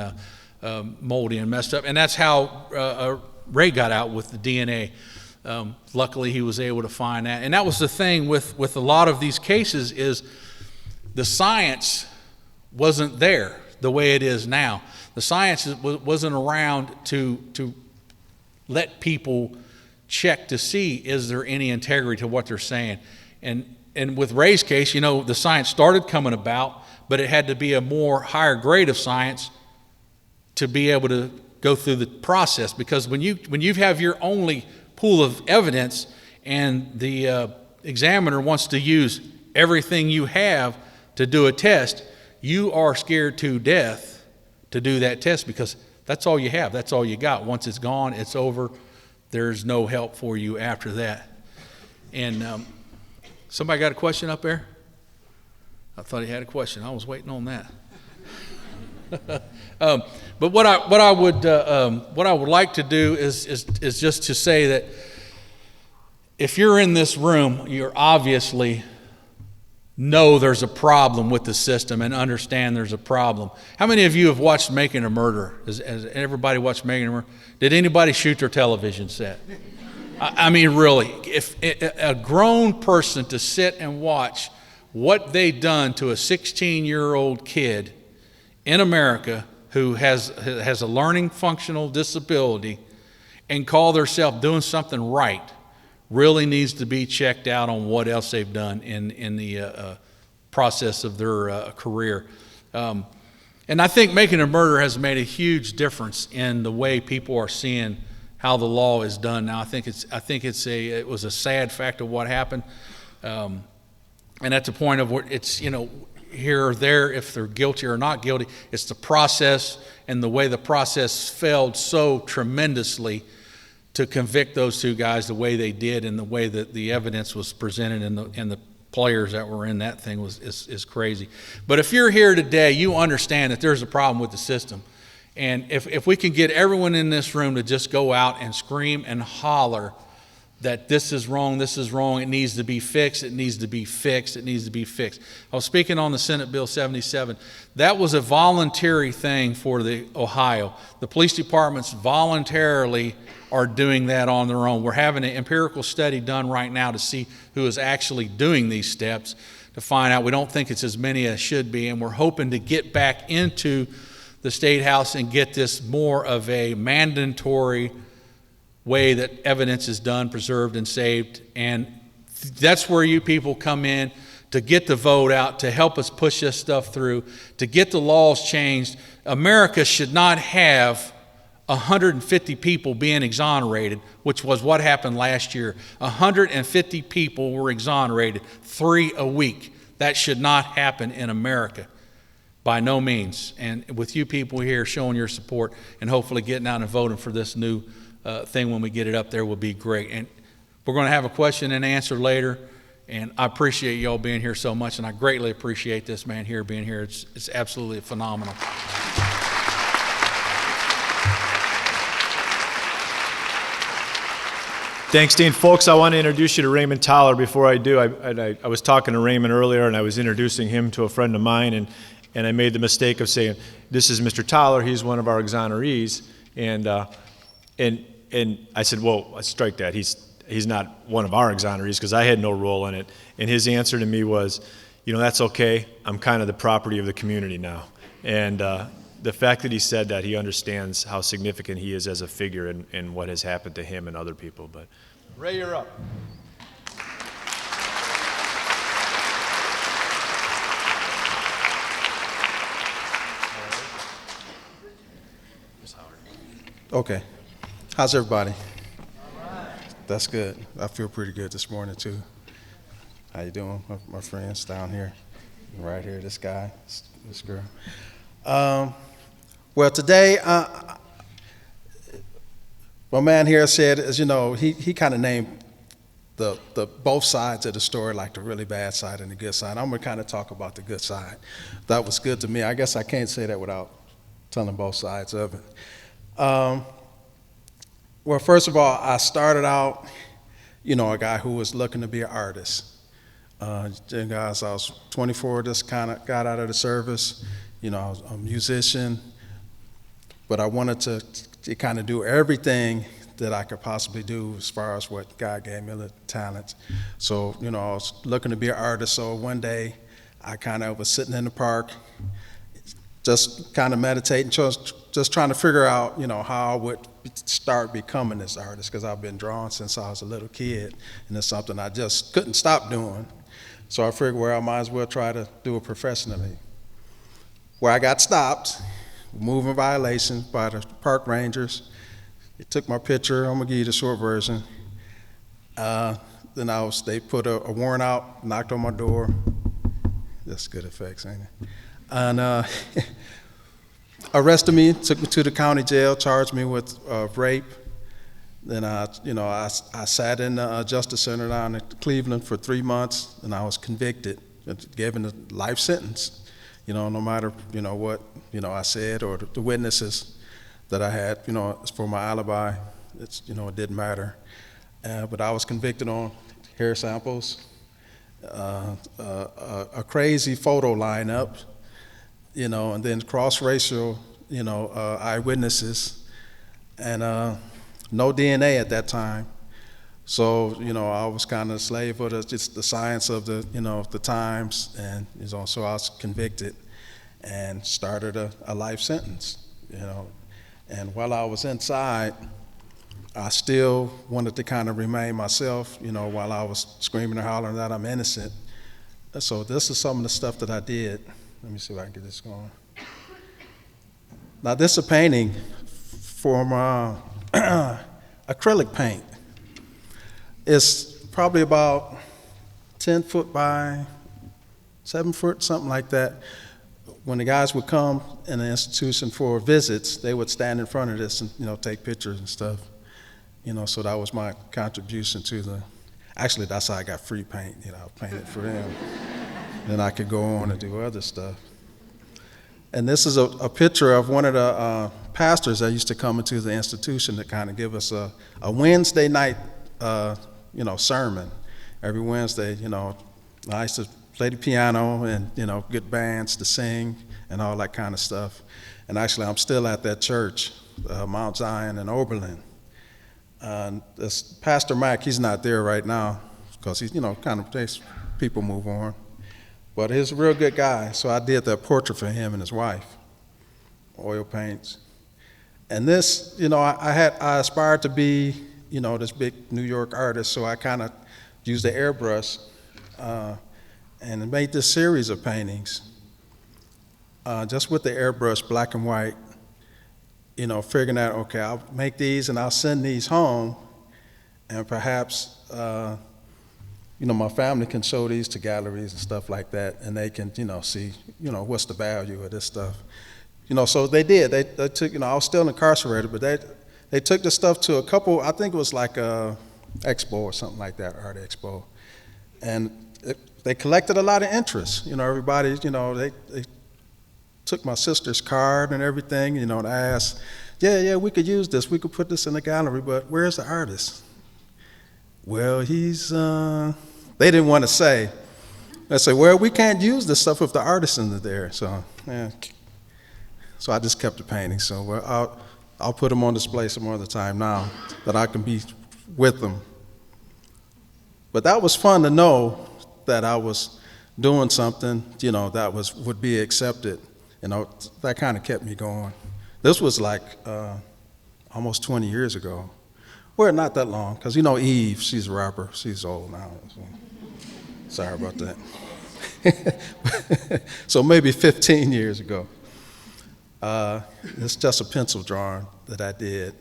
moldy and messed up. And that's how Ray got out with the DNA. Luckily, he was able to find that. And that was the thing with a lot of these cases is the science wasn't there the way it is now. The science wasn't around to let people check to see, is there any integrity to what they're saying. And with Ray's case, the science started coming about, but it had to be a more higher grade of science to be able to go through the process. Because when you have your only pool of evidence and the examiner wants to use everything you have to do a test, you are scared to death to do that test because that's all you have. That's all you got. Once it's gone, it's over. There's no help for you after that. And somebody got a question up there? I thought he had a question. I was waiting on that. But what I would like to do is just to say that if you're in this room, you're obviously know there's a problem with the system and understand there's a problem. How many of you have watched Making a Murderer? Has everybody watched Making a Murderer? Did anybody shoot their television set? I mean, really, if a grown person to sit and watch what they done to a 16-year-old kid in America who has a learning functional disability and call themselves doing something right really needs to be checked out on what else they've done in the process of their career. And I think Making a Murderer has made a huge difference in the way people are seeing how the law is done now. I think it was a sad fact of what happened, and at the point of where it's here or there if they're guilty or not guilty. It's the process and the way the process failed so tremendously to convict those two guys the way they did, and the way that the evidence was presented and the players that were in that thing is crazy. But if you're here today, you understand that there's a problem with the system. And if we can get everyone in this room to just go out and scream and holler that this is wrong, it needs to be fixed, it needs to be fixed, it needs to be fixed. I was speaking on the Senate Bill 77. That was a voluntary thing for the Ohio. The police departments voluntarily are doing that on their own. We're having an empirical study done right now to see who is actually doing these steps to find out. We don't think it's as many as should be, and we're hoping to get back into the State House and get this more of a mandatory way that evidence is done, preserved, and saved. And that's where you people come in to get the vote out, to help us push this stuff through, to get the laws changed. America should not have 150 people being exonerated, which was what happened last year. 150 people were exonerated, 3 a week. That should not happen in America. By no means. And with you people here showing your support and hopefully getting out and voting for this new thing when we get it up there will be great. And we're going to have a question and answer later. And I appreciate y'all being here so much, and I greatly appreciate this man here being here. It's absolutely phenomenal. Thanks, Dean. Folks, I want to introduce you to Raymond Towler. Before I do, I was talking to Raymond earlier, and I was introducing him to a friend of mine, and I made the mistake of saying, this is Mr. Towler, he's one of our exonerees, and I said, well, strike that, he's not one of our exonerees, because I had no role in it. And his answer to me was, that's okay, I'm kind of the property of the community now. And the fact that he said that, he understands how significant he is as a figure in what has happened to him and other people. But Ray, you're up. Okay. How's everybody? That's good. I feel pretty good this morning, too. How you doing, my friends down here? Right here, this guy, this girl. Well, today, my man here said, as you know, he kind of named the both sides of the story, like the really bad side and the good side. I'm going to kind of talk about the good side. That was good to me. I guess I can't say that without telling both sides of it. Well, first of all, I started out, a guy who was looking to be an artist. Guys, I was 24, just kind of got out of the service. I was a musician, but I wanted to kind of do everything that I could possibly do as far as what God gave me the talents. So, I was looking to be an artist. So one day, I kind of was sitting in the park, just kind of meditating, just trying to figure out, how I would start becoming this artist, because I've been drawing since I was a little kid, and it's something I just couldn't stop doing. So I figured, I might as well try to do it professionally. Where I got stopped, moving violations by the park rangers. They took my picture. I'm gonna give you the short version. Then they put a warrant out, knocked on my door. That's good effects, ain't it? And arrested me, took me to the county jail, charged me with rape. Then I sat in the Justice Center down in Cleveland for 3 months, and I was convicted, given a life sentence. No matter what I said or the witnesses that I had, for my alibi, it didn't matter. But I was convicted on hair samples, a crazy photo lineup, and then cross-racial, eyewitnesses, and no DNA at that time. So, I was kind of a slave of just the science of the times, and so I was convicted and started a life sentence, And while I was inside, I still wanted to kind of remain myself, while I was screaming and hollering that I'm innocent. So this is some of the stuff that I did. Let me see if I can get this going. Now, this is a painting from acrylic paint. It's probably about 10 foot by 7 foot, something like that. When the guys would come in the institution for visits, they would stand in front of this and take pictures and stuff. So that was my contribution to actually that's how I got free paint, I painted for them. Then I could go on and do other stuff. And this is a picture of one of the pastors that used to come into the institution to kind of give us a Wednesday night, sermon. Every Wednesday, I used to play the piano and, get bands to sing and all that kind of stuff. And actually, I'm still at that church, Mount Zion in Oberlin. This Pastor Mike, he's not there right now because he's, kind of takes people move on. But he's a real good guy, so I did that portrait for him and his wife, oil paints. And this, I aspired to be, this big New York artist, so I kind of used the airbrush and made this series of paintings, just with the airbrush, black and white, figuring out, okay, I'll make these and I'll send these home, and perhaps, my family can show these to galleries and stuff like that, and they can, see, what's the value of this stuff. So they did. They took, I was still incarcerated, but they took the stuff to a couple, I think it was like a expo or something like that, art expo. And they collected a lot of interest. Everybody, they took my sister's card and everything, and asked, yeah, we could use this. We could put this in the gallery, but where's the artist? Well, he's, they didn't want to say. I say, well, we can't use this stuff if the artisans are there. So, yeah. So I just kept the painting. So I'll put them on display some other time now that I can be with them. But that was fun to know that I was doing something, that would be accepted. That kind of kept me going. This was like almost 20 years ago. Well, not that long, because Eve, she's a rapper. She's old now. So sorry about that. So maybe 15 years ago. It's just a pencil drawing that I did.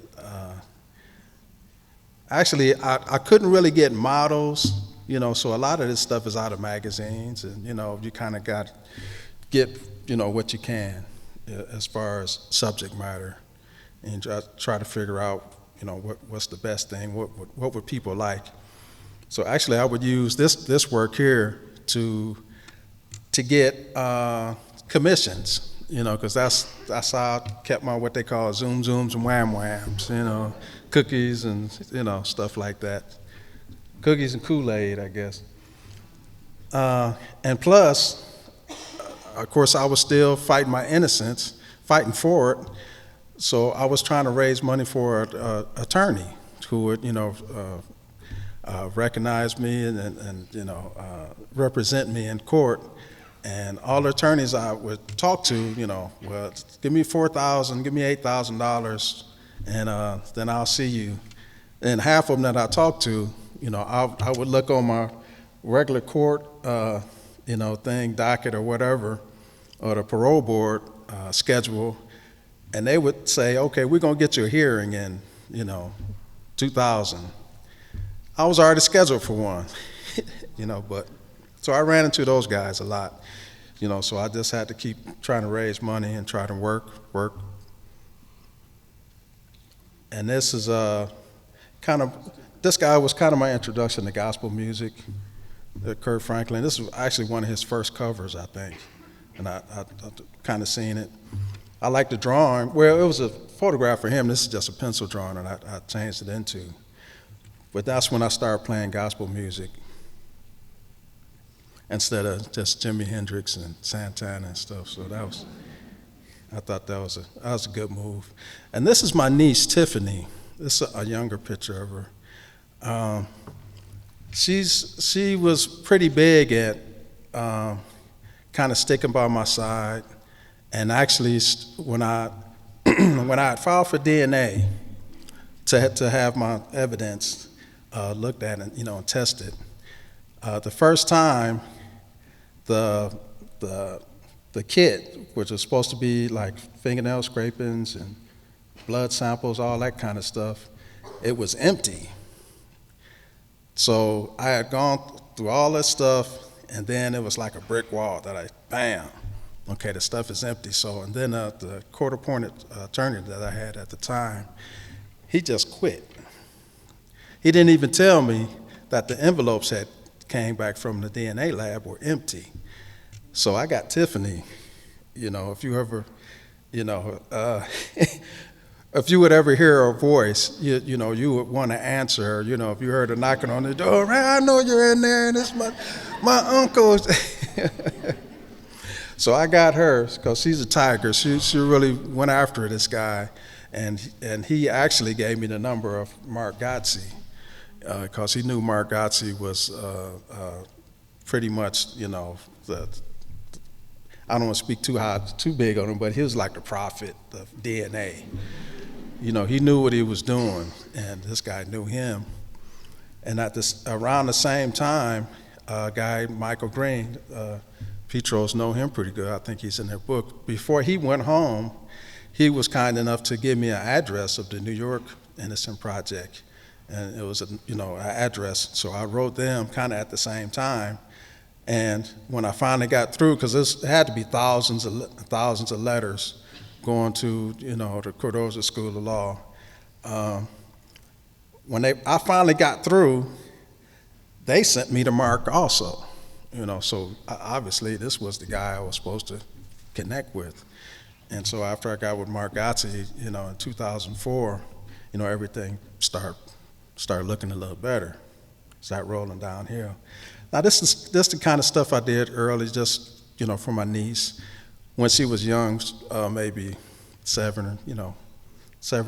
Actually, I couldn't really get models, so a lot of this stuff is out of magazines, and, you kind of got to get, what you can as far as subject matter, and try to figure out, what's the best thing, what would people like. So actually, I would use this work here to get commissions, because that's how I kept my what they call zoom zooms and wham whams, cookies and stuff like that, cookies and Kool-Aid, I guess. And plus, of course, I was still fighting my innocence, fighting for it. So I was trying to raise money for an attorney who would, recognize me and represent me in court. And all the attorneys I would talk to, well, give me $4,000, give me $8,000, and then I'll see you. And half of them that I talked to, I would look on my regular court, thing, docket or whatever, or the parole board schedule, and they would say, okay, we're gonna get you a hearing in, 2000. I was already scheduled for one, but, so I ran into those guys a lot, so I just had to keep trying to raise money and try to work. And this is this guy was kind of my introduction to gospel music, Kirk Franklin. This was actually one of his first covers, I think, and I kind of seen it. I like the drawing. Well, it was a photograph for him. This is just a pencil drawing that I changed it into. But that's when I started playing gospel music instead of just Jimi Hendrix and Santana and stuff. So I thought that was a good move. And this is my niece, Tiffany. This is a younger picture of her. She was pretty big at kind of sticking by my side. And actually, when I had filed for DNA to have my evidence looked at and and tested, the first time the kit, which was supposed to be like fingernail scrapings and blood samples, all that kind of stuff, it was empty. So I had gone through all this stuff, and then it was like a brick wall that bam. Okay, the stuff is empty. So, and then the court-appointed attorney that I had at the time, he just quit. He didn't even tell me that the envelopes that came back from the DNA lab were empty. So I got Tiffany. If you ever, if you would ever hear her voice, you would want to answer her. If you heard her knocking on the door, man, I know you're in there, and it's my uncle. So I got her because she's a tiger. She really went after this guy, and he actually gave me the number of Mark Gotze because he knew Mark Gotze was pretty much, I don't want to speak too big on him, but he was like the prophet of DNA. He knew what he was doing, and this guy knew him. And around the same time, a guy, Michael Green, Petros know him pretty good. I think he's in their book. Before he went home, he was kind enough to give me an address of the New York Innocence Project, and it was an address. So I wrote them kind of at the same time. And when I finally got through, because it had to be thousands of letters going to the Cardozo School of Law. When I finally got through, they sent me to Mark also. So obviously this was the guy I was supposed to connect with. And so after I got with Mark Gotze, in 2004, everything started looking a little better, started rolling downhill. Now this is the kind of stuff I did early, just, for my niece. When she was young, maybe 7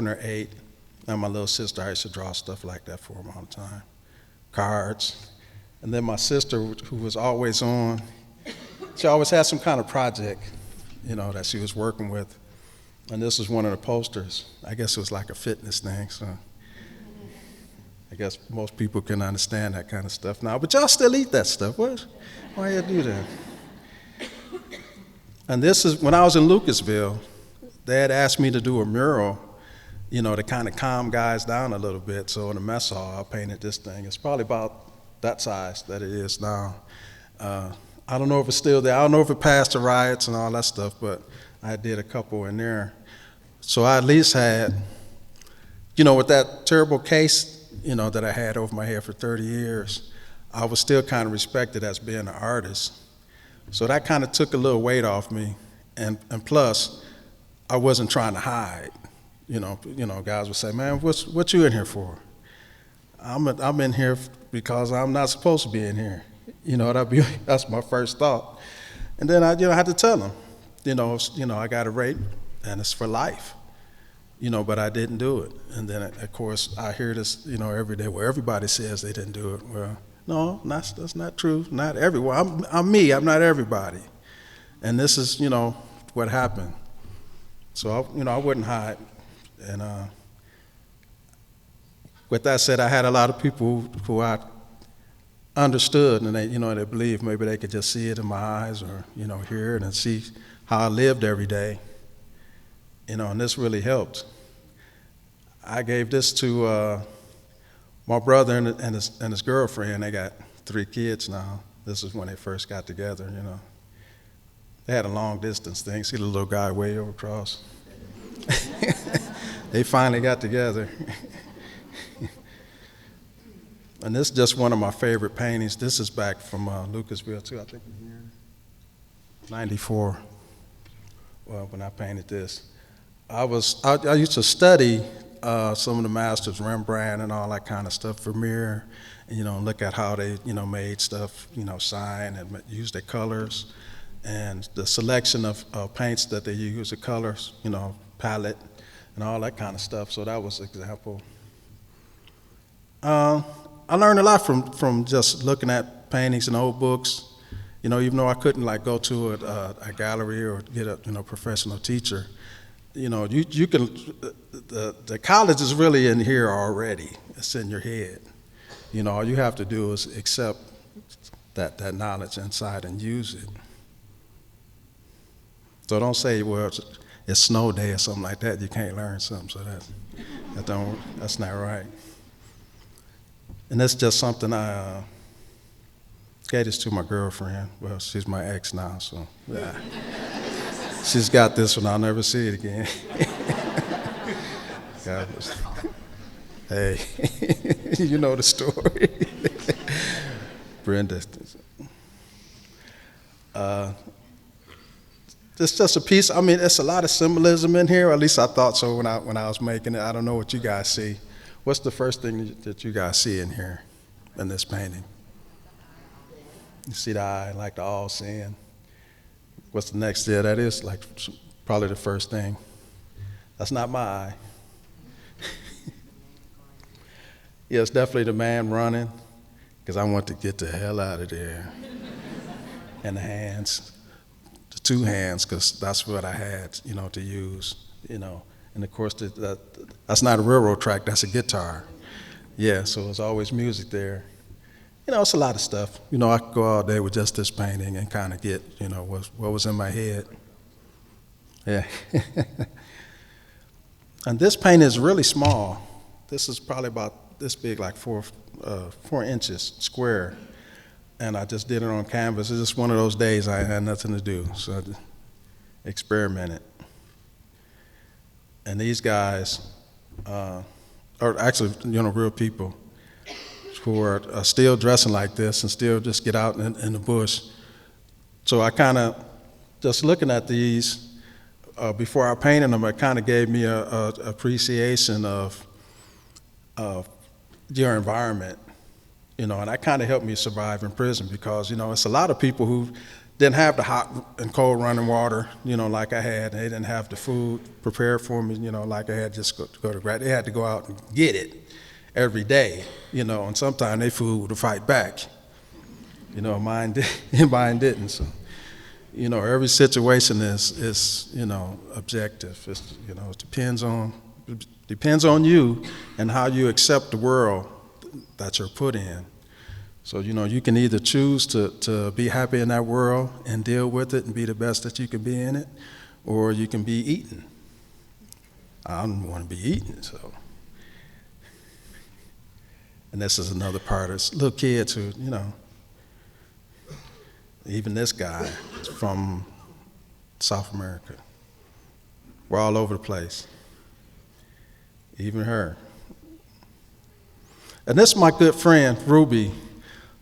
or 8, and my little sister, I used to draw stuff like that for them all the time. Cards. And then my sister, who was always on, she always had some kind of project, that she was working with. And this was one of the posters. I guess it was like a fitness thing, so I guess most people can understand that kind of stuff now. But y'all still eat that stuff. Why you do that? And this is, when I was in Lucasville, they had asked me to do a mural, to kind of calm guys down a little bit. So in the mess hall, I painted this thing. It's probably about that size that it is now. I don't know if it's still there. I don't know if it passed the riots and all that stuff, but I did a couple in there. So I at least had, with that terrible case, that I had over my head for 30 years, I was still kind of respected as being an artist. So that kind of took a little weight off me. And plus, I wasn't trying to hide. Guys would say, man, what you in here for? I'm in here because I'm not supposed to be in here. That's my first thought. And then I had to tell them, I got a rape and it's for life, but I didn't do it. And then of course I hear this, every day where everybody says they didn't do it. Well, no, that's not true. Not everyone. I'm me. I'm not everybody. And this is, what happened. So I wouldn't hide. And with that said, I had a lot of people who I understood, and they believed maybe they could just see it in my eyes or, hear it and see how I lived every day. And this really helped. I gave this to my brother and his girlfriend. They got 3 kids now. This is when they first got together, They had a long distance thing. See the little guy way over across? They finally got together. And this is just one of my favorite paintings. This is back from Lucasville too, I think in here. 94, when I painted this. I used to study some of the masters, Rembrandt and all that kind of stuff, Vermeer, and look at how they, made stuff, shine and use their colors, and the selection of paints that they use, the colors, palette, and all that kind of stuff. So that was an example. I learned a lot from just looking at paintings and old books. Even though I couldn't go to a gallery or get a professional teacher, you can. The college is really in here already. It's in your head. All you have to do is accept that knowledge inside and use it. So don't say, well, it's snow day or something like that. You can't learn something. So that's not right. And that's just something I gave this to my girlfriend. Well, she's my ex now, so yeah. She's got this one. I'll never see it again. Hey, you know the story. Brenda. It's just a piece. I mean, it's a lot of symbolism in here. At least I thought so when I was making it. I don't know what you guys see. What's the first thing that you guys see in here, in this painting? You see the eye, like the all-seeing. What's the next? Yeah, that is probably the first thing. That's not my eye. Yeah, it's definitely the man running, because I want to get the hell out of there. And the hands, the 2 hands, because that's what I had, to use, And of course, that's not a railroad track, that's a guitar. Yeah, so there's always music there. It's a lot of stuff. I could go all day with just this painting and kind of get, what was in my head. Yeah. And this painting is really small. This is probably about this big, like 4 inches square. And I just did it on canvas. It's just one of those days I had nothing to do, so I experimented. And these guys are actually, real people who are still dressing like this and still just get out in the bush. So I kind of, just looking at these, before I painted them, it kind of gave me a appreciation of your environment, and that kind of helped me survive in prison because, it's a lot of people who didn't have the hot and cold running water, like I had. They didn't have the food prepared for me, like I had just go to grad. They had to go out and get it every day, and sometimes their food would fight back. Mine didn't. So, every situation is objective. It depends on you and how you accept the world that you're put in. So, you can either choose to be happy in that world and deal with it and be the best that you can be in it, or you can be eaten. I don't want to be eaten, so. And this is another part of this. Little kids who, even this guy is from South America. We're all over the place. Even her. And this is my good friend, Ruby,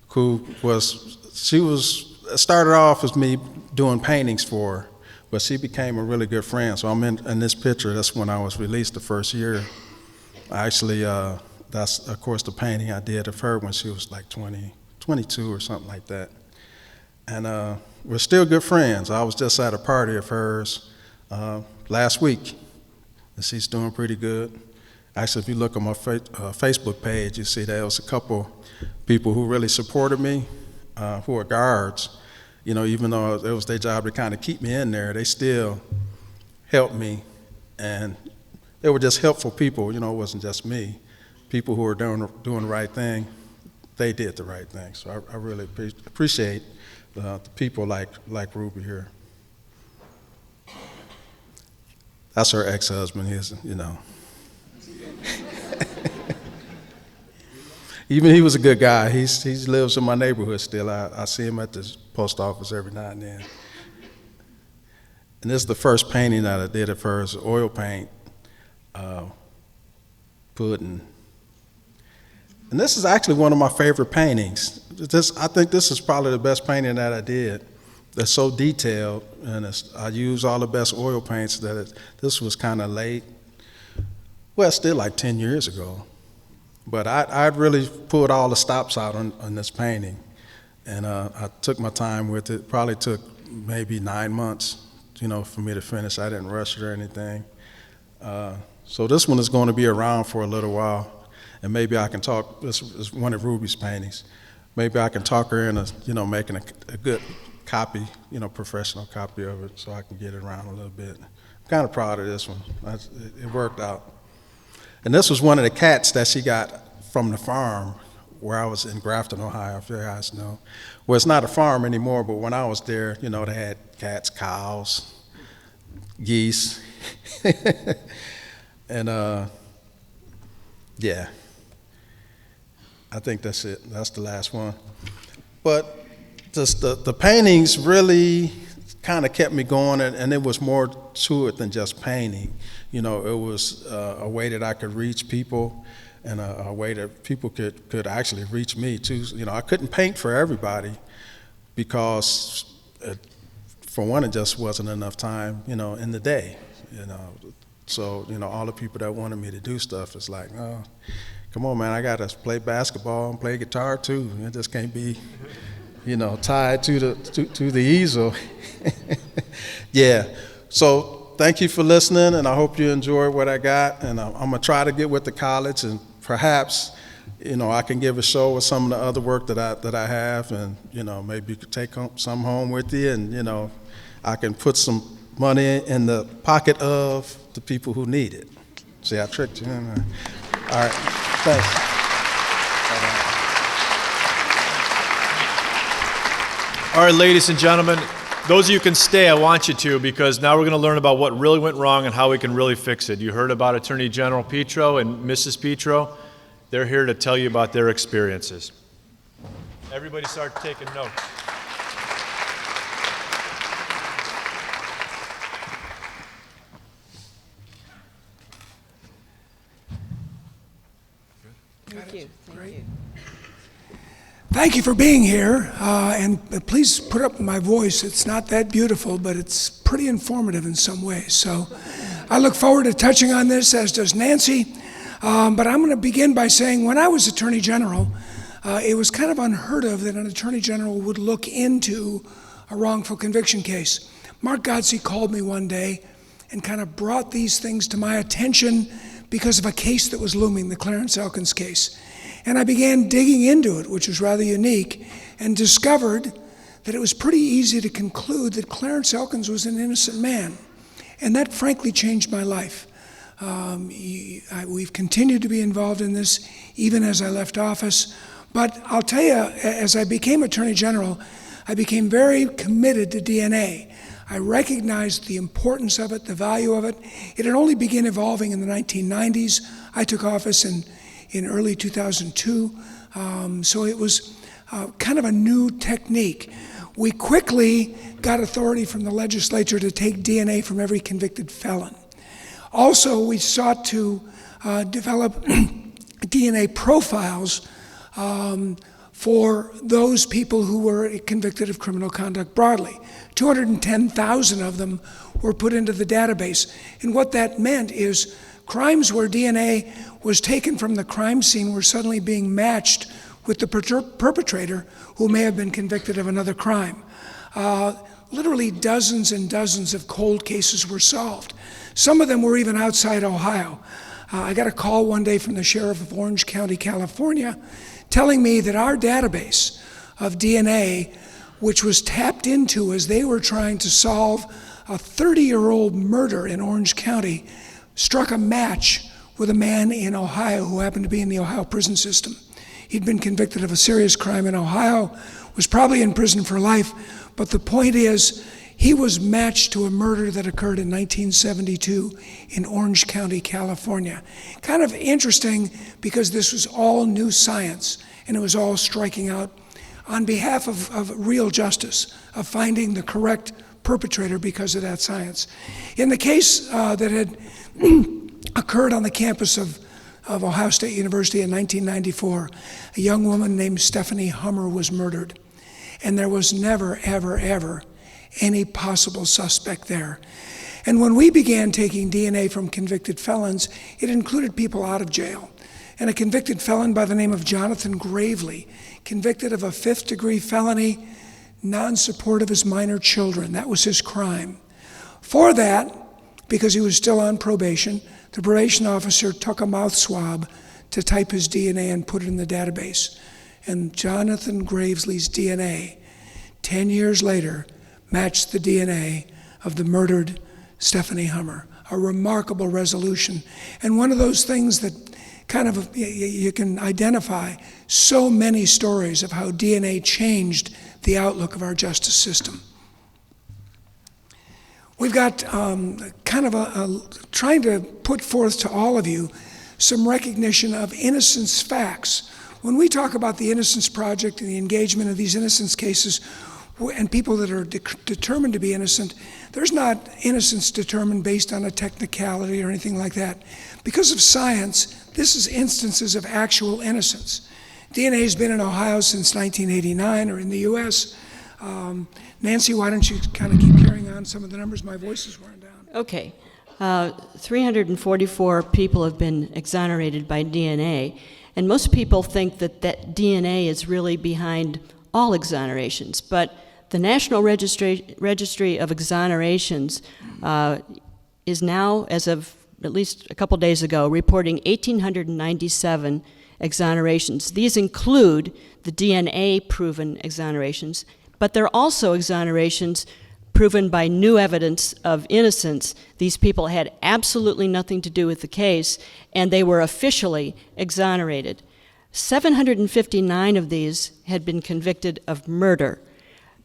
who started off as me doing paintings for her, but she became a really good friend. So I'm in this picture, that's when I was released the first year. Actually, that's, of course, the painting I did of her when she was like 22 or something like that. And we're still good friends. I was just at a party of hers last week, and she's doing pretty good. Actually, if you look on my Facebook page, you see there was a couple people who really supported me, who are guards. Even though it was their job to kind of keep me in there, they still helped me. And they were just helpful people, it wasn't just me. People who were doing the right thing, they did the right thing. So I really appreciate the people like Ruby here. That's her ex-husband, Even he was a good guy. He lives in my neighborhood still. I see him at the post office every now and then. And this is the first painting that I did of hers, oil paint, pudding. And this is actually one of my favorite paintings. I think this is probably the best painting that I did. It's so detailed, and I used all the best oil paints this was kind of late. Well, still like 10 years ago. But I'd really pulled all the stops out on this painting. And I took my time with it. Probably took maybe 9 months, for me to finish. I didn't rush it or anything. So this one is going to be around for a little while. And maybe I can talk, this is one of Ruby's paintings. Maybe I can talk her into, making a good copy, professional copy of it so I can get it around a little bit. I'm kind of proud of this one. It worked out. And this was one of the cats that she got from the farm where I was in Grafton, Ohio, if you guys know. Well, it's not a farm anymore, but when I was there, they had cats, cows, geese. And yeah, I think that's it. That's the last one. But just the paintings really kind of kept me going, and it was more to it than just painting. It was a way that I could reach people, and a way that people could actually reach me too. I couldn't paint for everybody because, for one, it just wasn't enough time, in the day. So, all the people that wanted me to do stuff, it's like, oh, come on, man, I got to play basketball and play guitar too. It just can't be, tied to the easel. Yeah. So thank you for listening, and I hope you enjoyed what I got. And I'm gonna try to get with the college, and perhaps, I can give a show with some of the other work that I have, and maybe you could take some home with you, and I can put some money in the pocket of the people who need it. See, I tricked you. All right, thanks. All right, ladies and gentlemen, those of you who can stay, I want you to, because now we're going to learn about what really went wrong and how we can really fix it. You heard about Attorney General Petro and Mrs. Petro. They're here to tell you about their experiences. Everybody start taking notes. Thank you. Thank you. Thank you for being here, and please put up with my voice. It's not that beautiful, but it's pretty informative in some ways. So I look forward to touching on this, as does Nancy. But I'm going to begin by saying when I was Attorney General, it was kind of unheard of that an attorney general would look into a wrongful conviction case. Mark Godsey called me one day and kind of brought these things to my attention because of a case that was looming, the Clarence Elkins case. And I began digging into it, which was rather unique, and discovered that it was pretty easy to conclude that Clarence Elkins was an innocent man. And that frankly changed my life. We've continued to be involved in this even as I left office. But I'll tell you, as I became Attorney General, I became very committed to DNA. I recognized the importance of it, the value of it. It had only begun evolving in the 1990s. I took office in early 2002, so it was kind of a new technique. We quickly got authority from the legislature to take DNA from every convicted felon. Also, we sought to develop DNA profiles for those people who were convicted of criminal conduct broadly. 210,000 of them were put into the database. And what that meant is crimes where DNA was taken from the crime scene were suddenly being matched with the perpetrator who may have been convicted of another crime. Literally dozens and dozens of cold cases were solved. Some of them were even outside Ohio. I got a call one day from the sheriff of Orange County, California, telling me that our database of DNA, which was tapped into as they were trying to solve a 30-year-old murder in Orange County, struck a match with a man in Ohio who happened to be in the Ohio prison system. He'd been convicted of a serious crime in Ohio, was probably in prison for life, but the point is, he was matched to a murder that occurred in 1972 in Orange County, California. Kind of interesting because this was all new science and it was all striking out on behalf of real justice, of finding the correct perpetrator because of that science. In the case that had occurred on the campus of Ohio State University in 1994, a young woman named Stephanie Hummer was murdered. And there was never, ever, ever any possible suspect there. And when we began taking DNA from convicted felons, it included people out of jail. And a convicted felon by the name of Jonathan Gravely, convicted of a 5th-degree felony, non-support of his minor children. That was his crime. For that, because he was still on probation, the probation officer took a mouth swab to type his DNA and put it in the database. And Jonathan Gravely's DNA, 10 years later, matched the DNA of the murdered Stephanie Hummer. A remarkable resolution. And one of those things that kind of you can identify so many stories of how DNA changed the outlook of our justice system. We've got kind of trying to put forth to all of you some recognition of innocence facts. When we talk about the Innocence Project and the engagement of these innocence cases and people that are determined to be innocent, there's not innocence determined based on a technicality or anything like that. Because of science, this is instances of actual innocence. DNA has been in Ohio since 1989, or in the U.S. Nancy, why don't you kind of keep carrying on some of the numbers? My voice is wearing down. Okay. 344 people have been exonerated by DNA, and most people think that DNA is really behind all exonerations, but the National Registry of Exonerations is now, as of at least a couple days ago, reporting 1,897 exonerations. These include the DNA-proven exonerations, but they're also exonerations proven by new evidence of innocence. These people had absolutely nothing to do with the case, and they were officially exonerated. 759 of these had been convicted of murder.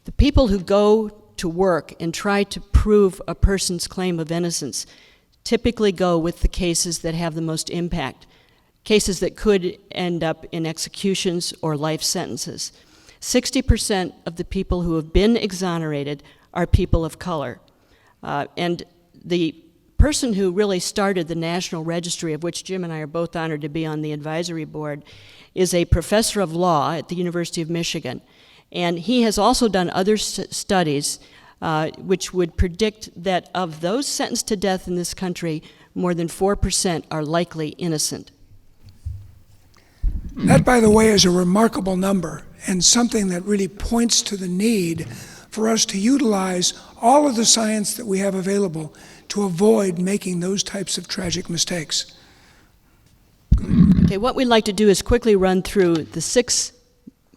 The people who go to work and try to prove a person's claim of innocence typically go with the cases that have the most impact, cases that could end up in executions or life sentences. 60% of the people who have been exonerated are people of color. And the person who really started the National Registry, of which Jim and I are both honored to be on the advisory board, is a professor of law at the University of Michigan. And he has also done other studies which would predict that of those sentenced to death in this country, more than 4% are likely innocent. That, by the way, is a remarkable number and something that really points to the need for us to utilize all of the science that we have available to avoid making those types of tragic mistakes. Okay, what we'd like to do is quickly run through the 6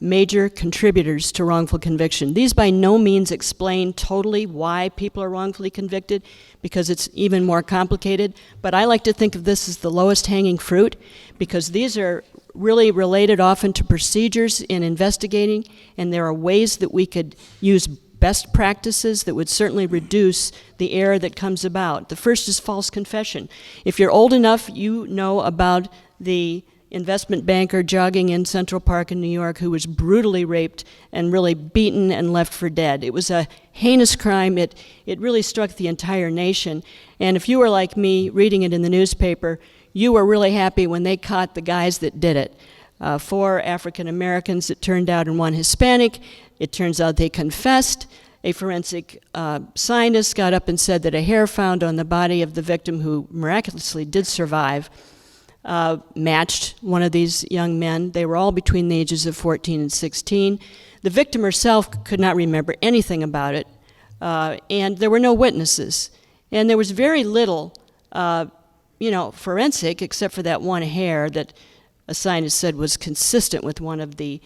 major contributors to wrongful conviction. These by no means explain totally why people are wrongfully convicted, because it's even more complicated, but I like to think of this as the lowest hanging fruit, because these are really related often to procedures in investigating, and there are ways that we could use best practices that would certainly reduce the error that comes about. The first is false confession. If you're old enough, you know about the investment banker jogging in Central Park in New York who was brutally raped and really beaten and left for dead. It was a heinous crime. It really struck the entire nation. And if you were like me reading it in the newspaper, you were really happy when they caught the guys that did it. 4 African Americans, it turned out, and 1 Hispanic. It turns out they confessed. A forensic scientist got up and said that a hair found on the body of the victim, who miraculously did survive, matched one of these young men. They were all between the ages of 14 and 16. The victim herself could not remember anything about it, and there were no witnesses. And there was very little, forensic, except for that 1 hair that a scientist said was consistent with one of the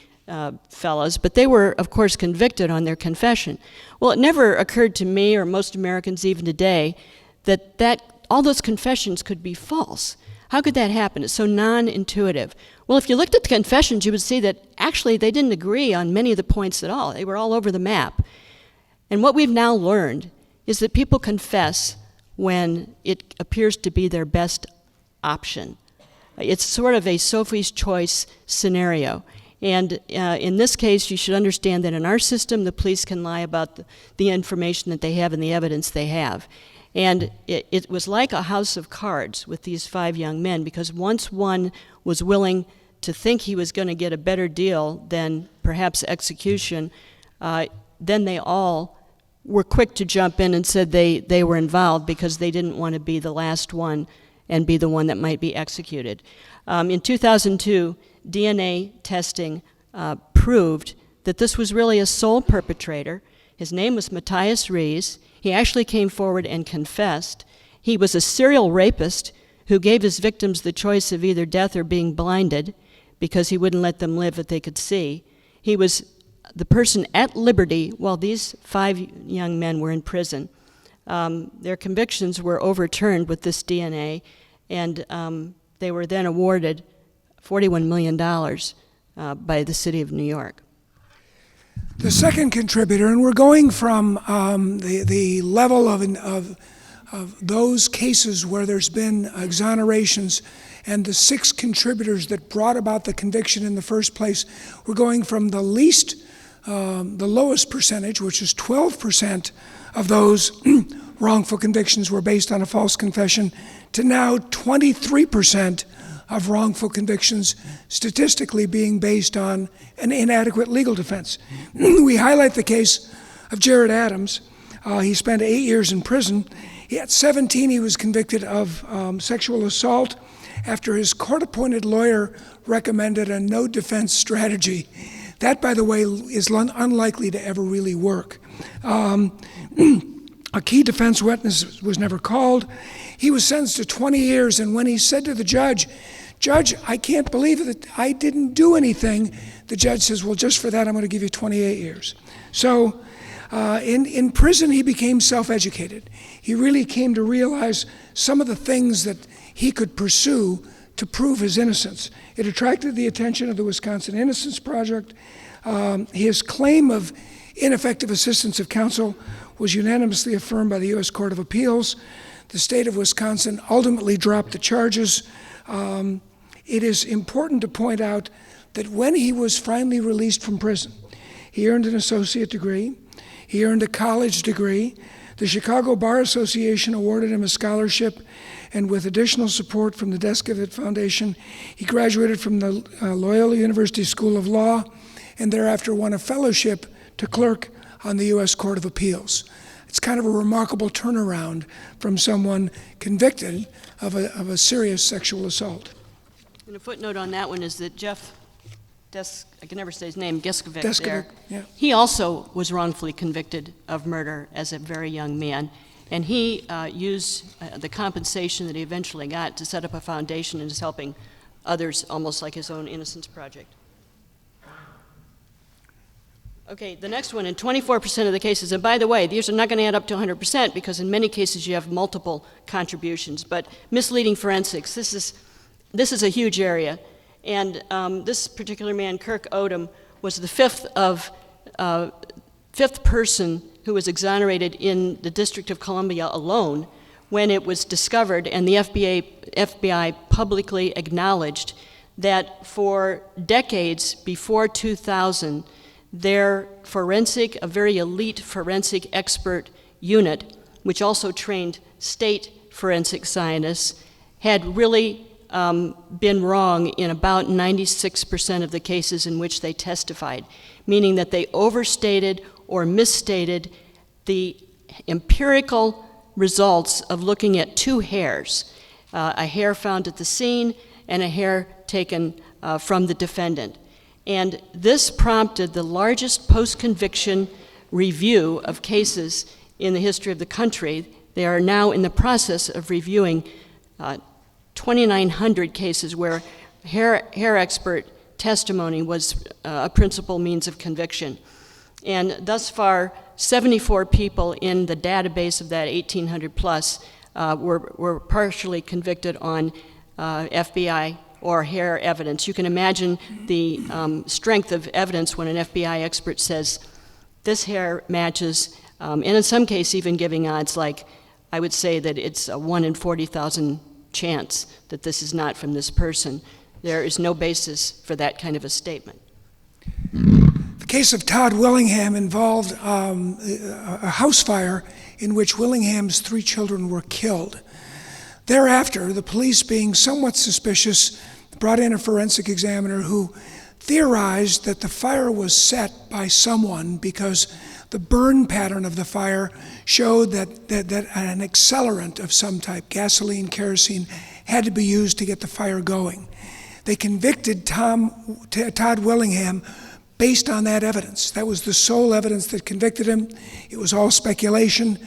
fellows, but they were, of course, convicted on their confession. Well, it never occurred to me, or most Americans even today, that all those confessions could be false. How could that happen? It's so non-intuitive. Well, if you looked at the confessions, you would see that actually they didn't agree on many of the points at all. They were all over the map. And what we've now learned is that people confess when it appears to be their best option. It's sort of a Sophie's choice scenario. And in this case, you should understand that in our system, the police can lie about the information that they have and the evidence they have. And it was like a house of cards with these 5 young men, because once one was willing to think he was going to get a better deal than perhaps execution, then they all were quick to jump in and said they were involved because they didn't want to be the last one and be the one that might be executed. In 2002, DNA testing proved that this was really a sole perpetrator. His name was Matthias Rees. He actually came forward and confessed. He was a serial rapist who gave his victims the choice of either death or being blinded because he wouldn't let them live if they could see. He was the person at liberty while these 5 young men were in prison. Their convictions were overturned with this DNA, and they were then awarded $41 million by the city of New York. The second contributor, and we're going from the level of those cases where there's been exonerations and the 6 contributors that brought about the conviction in the first place, we're going from the lowest percentage, which is 12% of those wrongful convictions were based on a false confession, to now 23% of wrongful convictions statistically being based on an inadequate legal defense. We highlight the case of Jared Adams. He spent 8 years in prison. At 17, he was convicted of sexual assault after his court-appointed lawyer recommended a no-defense strategy. That, by the way, is unlikely to ever really work. A key defense witness was never called. He was sentenced to 20 years, and when he said to the judge, "Judge, I can't believe that I didn't do anything," the judge says, "Well, just for that, I'm going to give you 28 years. So in prison, he became self-educated. He really came to realize some of the things that he could pursue to prove his innocence. It attracted the attention of the Wisconsin Innocence Project. His claim of ineffective assistance of counsel was unanimously affirmed by the U.S. Court of Appeals. The state of Wisconsin ultimately dropped the charges. It is important to point out that when he was finally released from prison, he earned an associate degree. He earned a college degree. The Chicago Bar Association awarded him a scholarship, and with additional support from the Deskivet Foundation, he graduated from the Loyola University School of Law and thereafter won a fellowship to clerk on the U.S. Court of Appeals. It's kind of a remarkable turnaround from someone convicted of a serious sexual assault. And a footnote on that one is that Jeff I can never say his name, Gillispie there. Deskovic, yeah. He also was wrongfully convicted of murder as a very young man, and he used the compensation that he eventually got to set up a foundation and is helping others, almost like his own Innocence Project. Okay, the next one, in 24% of the cases, and by the way, these are not going to add up to 100% because in many cases you have multiple contributions, but misleading forensics, this is a huge area. And this particular man, Kirk Odom, was the fifth person who was exonerated in the District of Columbia alone when it was discovered, and the FBI publicly acknowledged that for decades before 2000, their a very elite forensic expert unit, which also trained state forensic scientists, had really been wrong in about 96% of the cases in which they testified, meaning that they overstated or misstated the empirical results of looking at two hairs, a hair found at the scene and a hair taken from the defendant. And this prompted the largest post-conviction review of cases in the history of the country. They are now in the process of reviewing 2,900 cases where hair expert testimony was a principal means of conviction. And thus far, 74 people in the database of that 1,800 plus were partially convicted on FBI or hair evidence. You can imagine the strength of evidence when an FBI expert says, this hair matches, and in some cases even giving odds like, I would say that it's a 1 in 40,000 chance that this is not from this person. There is no basis for that kind of a statement. The case of Todd Willingham involved a house fire in which Willingham's 3 children were killed. Thereafter, the police, being somewhat suspicious, brought in a forensic examiner who theorized that the fire was set by someone because the burn pattern of the fire showed that an accelerant of some type, gasoline, kerosene, had to be used to get the fire going. They convicted Todd Willingham based on that evidence. That was the sole evidence that convicted him. It was all speculation.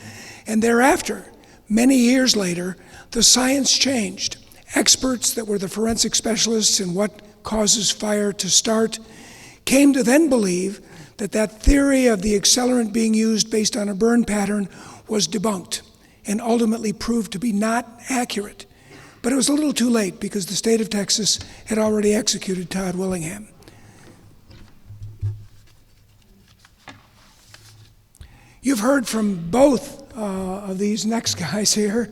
And thereafter, many years later, the science changed. Experts that were the forensic specialists in what causes fire to start came to then believe that theory of the accelerant being used based on a burn pattern was debunked and ultimately proved to be not accurate. But it was a little too late because the state of Texas had already executed Todd Willingham. You've heard from both of these next guys here.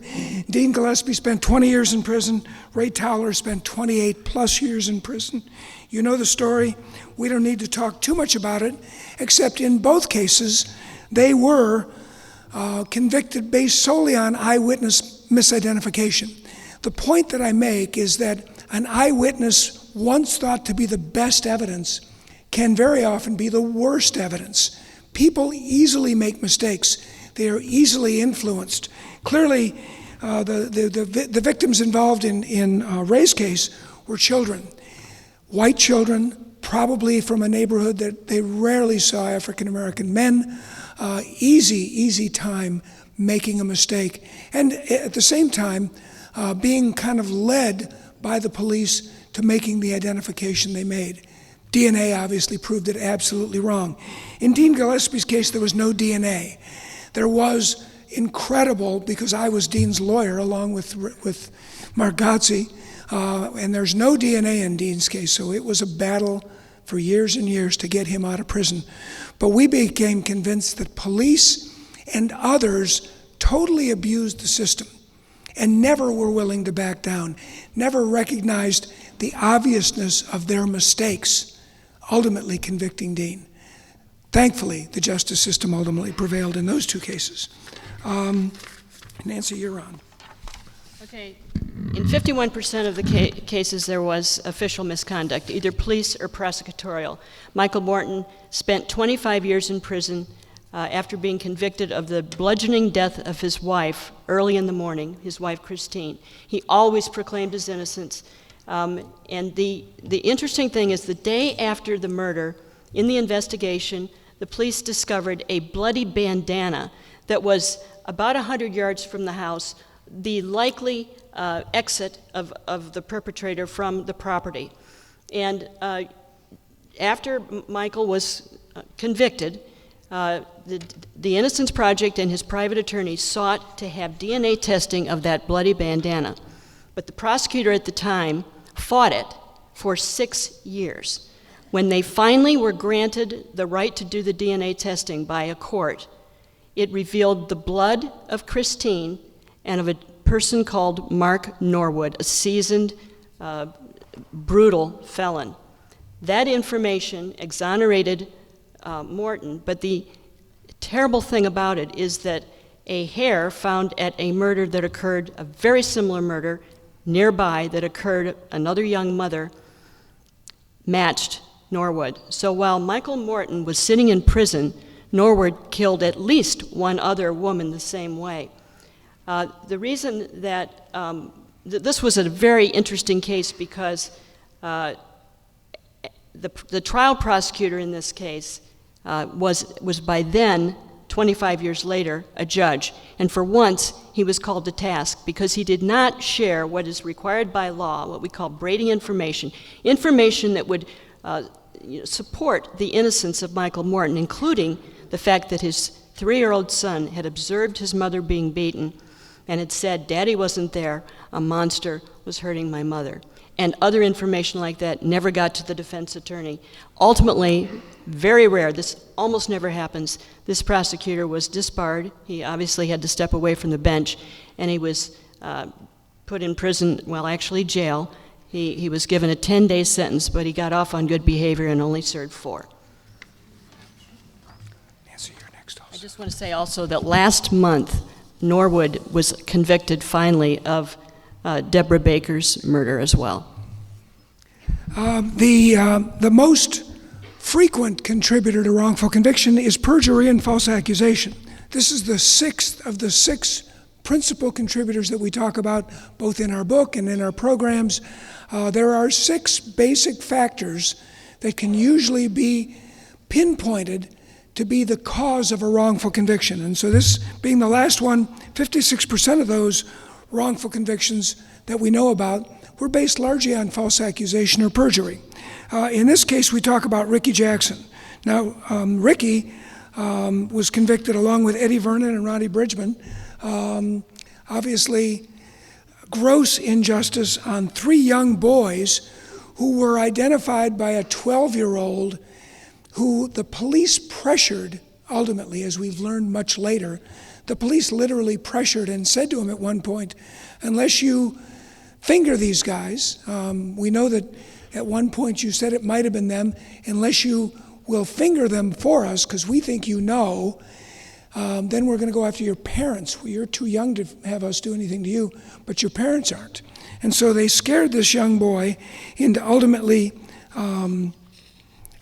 Dean Gillispie spent 20 years in prison. Ray Towler spent 28 plus years in prison. You know the story. We don't need to talk too much about it, except in both cases, they were convicted based solely on eyewitness misidentification. The point that I make is that an eyewitness once thought to be the best evidence can very often be the worst evidence. People easily make mistakes. They are easily influenced. Clearly, the victims involved in Ray's case were children. White children, probably from a neighborhood that they rarely saw African American men. Easy time making a mistake. And at the same time, being kind of led by the police to making the identification they made. DNA obviously proved it absolutely wrong. In Dean Gillespie's case, there was no DNA. There was incredible, because I was Dean's lawyer along with Mark Gotze, and there's no DNA in Dean's case, so it was a battle for years and years to get him out of prison. But we became convinced that police and others totally abused the system and never were willing to back down, never recognized the obviousness of their mistakes, ultimately convicting Dean. Thankfully, the justice system ultimately prevailed in those two cases. Nancy, you're on. Okay. In 51% of the cases, there was official misconduct, either police or prosecutorial. Michael Morton spent 25 years in prison after being convicted of the bludgeoning death of his wife early in the morning, his wife Christine. He always proclaimed his innocence. And the interesting thing is the day after the murder, in the investigation, the police discovered a bloody bandana that was about 100 yards from the house, the likely exit of the perpetrator from the property. And after Michael was convicted, the Innocence Project and his private attorney sought to have DNA testing of that bloody bandana. But the prosecutor at the time fought it for 6 years. When they finally were granted the right to do the DNA testing by a court, it revealed the blood of Christine and of a person called Mark Norwood, a seasoned, brutal felon. That information exonerated Morton, but the terrible thing about it is that a hair found at a murder that occurred, a very similar murder nearby that occurred, another young mother, matched Norwood. So while Michael Morton was sitting in prison, Norwood killed at least one other woman the same way. The reason that this was a very interesting case because the trial prosecutor in this case was by then, 25 years later, a judge. And for once, he was called to task because he did not share what is required by law, what we call Brady information that would support the innocence of Michael Morton, including the fact that his 3-year-old son had observed his mother being beaten and had said, "Daddy wasn't there, a monster was hurting my mother." And other information like that never got to the defense attorney. Ultimately, very rare, this almost never happens, this prosecutor was disbarred. He obviously had to step away from the bench, and he was put in prison, well, actually jail. He was given a 10-day sentence, but he got off on good behavior and only served 4. Nancy, you're next also. I just want to say also that last month, Norwood was convicted finally of Deborah Baker's murder as well. The most frequent contributor to wrongful conviction is perjury and false accusation. This is the 6th of the 6 principal contributors that we talk about both in our book and in our programs. There are 6 basic factors that can usually be pinpointed to be the cause of a wrongful conviction. And so this being the last one, 56% of those wrongful convictions that we know about were based largely on false accusation or perjury. In this case, we talk about Ricky Jackson. Now, Ricky was convicted along with Eddie Vernon and Ronnie Bridgman. Obviously, gross injustice on 3 young boys who were identified by a 12-year-old who the police pressured, ultimately, as we've learned much later. The police literally pressured and said to him at one point, "Unless you finger these guys," we know that at one point you said it might have been them, "unless you will finger them for us, because we think you know, then we're going to go after your parents. You're too young to have us do anything to you, but your parents aren't." And so they scared this young boy into ultimately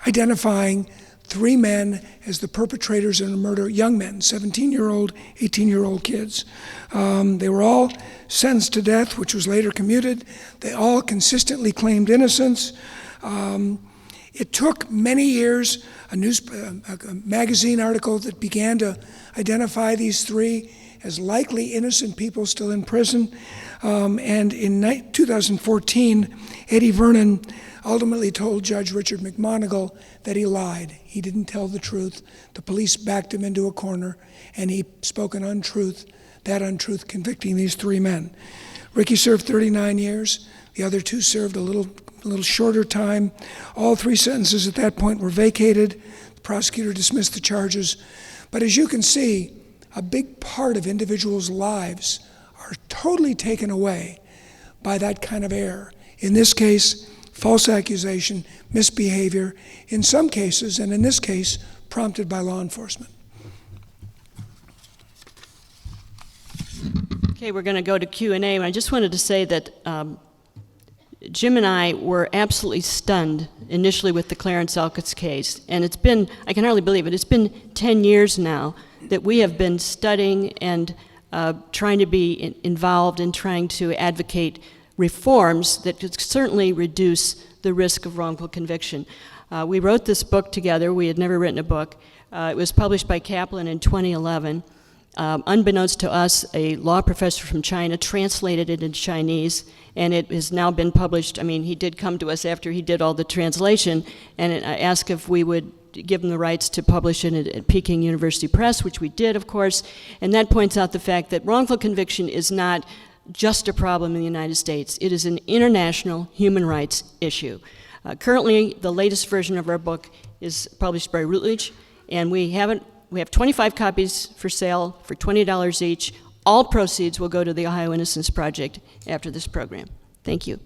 identifying 3 men as the perpetrators in a murder, young men, 17-year-old, 18-year-old kids. They were all sentenced to death, which was later commuted. They all consistently claimed innocence. It took many years, a magazine article that began to identify these 3 as likely innocent people still in prison. And in 2014, Eddie Vernon ultimately told Judge Richard McMonigal that he lied. He didn't tell the truth. The police backed him into a corner, and he spoke an untruth, that untruth convicting these 3 men. Ricky served 39 years. The other 2 served a little shorter time. All 3 sentences at that point were vacated. The prosecutor dismissed the charges. But as you can see, a big part of individuals' lives are totally taken away by that kind of error. In this case, false accusation, misbehavior, in some cases, and in this case, prompted by law enforcement. Okay, we're going to go to Q&A, and I just wanted to say that Jim and I were absolutely stunned initially with the Clarence Elkins case, and it's been, I can hardly believe it, it's been 10 years now that we have been studying and trying to be involved in trying to advocate reforms that could certainly reduce the risk of wrongful conviction. We wrote this book together. We had never written a book. It was published by Kaplan in 2011. Unbeknownst to us, a law professor from China translated it into Chinese, and it has now been published. I mean, he did come to us after he did all the translation, and asked if we would give him the rights to publish it at Peking University Press, which we did, of course, and that points out the fact that wrongful conviction is not just a problem in the United States. It is an international human rights issue. Currently, the latest version of our book is published by Routledge, and we have 25 copies for sale for $20 each. All proceeds will go to the Ohio Innocence Project after this program. Thank you.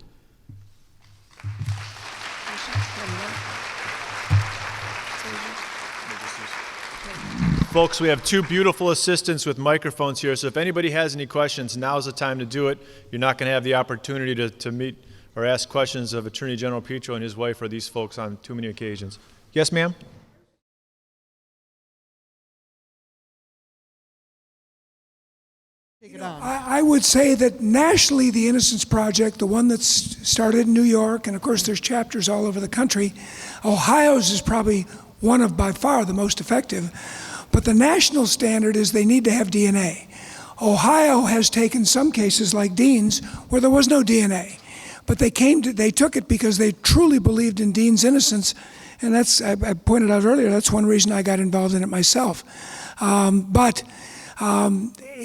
Folks, we have two beautiful assistants with microphones here, so if anybody has any questions, now's the time to do it. You're not going to have the opportunity to meet or ask questions of Attorney General Petro and his wife or these folks on too many occasions. Yes, ma'am? I would say that nationally, the Innocence Project, the one that's started in New York, and of course there's chapters all over the country, Ohio's is probably one of by far the most effective. But the national standard is they need to have DNA. Ohio has taken some cases like Dean's where there was no DNA, but they took it because they truly believed in Dean's innocence, and that's, I pointed out earlier, that's one reason I got involved in it myself.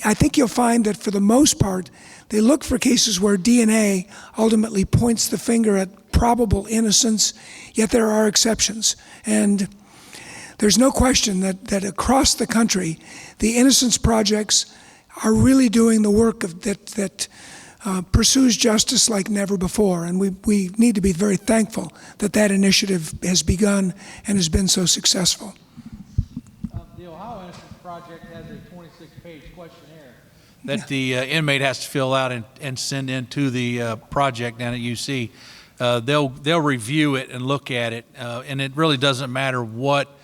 I think you'll find that for the most part, they look for cases where DNA ultimately points the finger at probable innocence, yet there are exceptions. And there's no question that across the country, the Innocence Projects are really doing the work that pursues justice like never before. And we need to be very thankful that that initiative has begun and has been so successful. The Ohio Innocence Project has a 26-page questionnaire that the inmate has to fill out and send in to the project down at UC. They'll review it and look at it, and it really doesn't matter what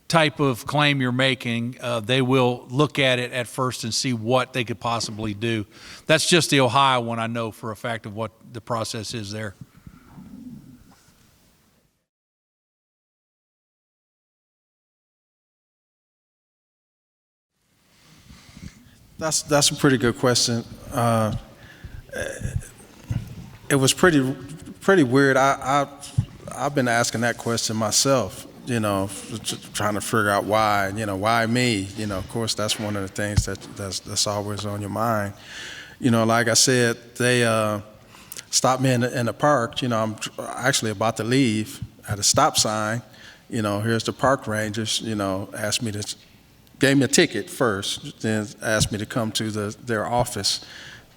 type of claim you're making. They will look at it at first and see what they could possibly do. That's just the Ohio one. I know for a fact of what the process is there. That's a pretty good question. It was pretty weird. I've been asking that question myself, trying to figure out why, why me? Of course, that's one of the things that's always on your mind. Like I said, they stopped me in the park. I'm actually about to leave at a stop sign. Here's the park rangers, gave me a ticket first, then asked me to come to their office,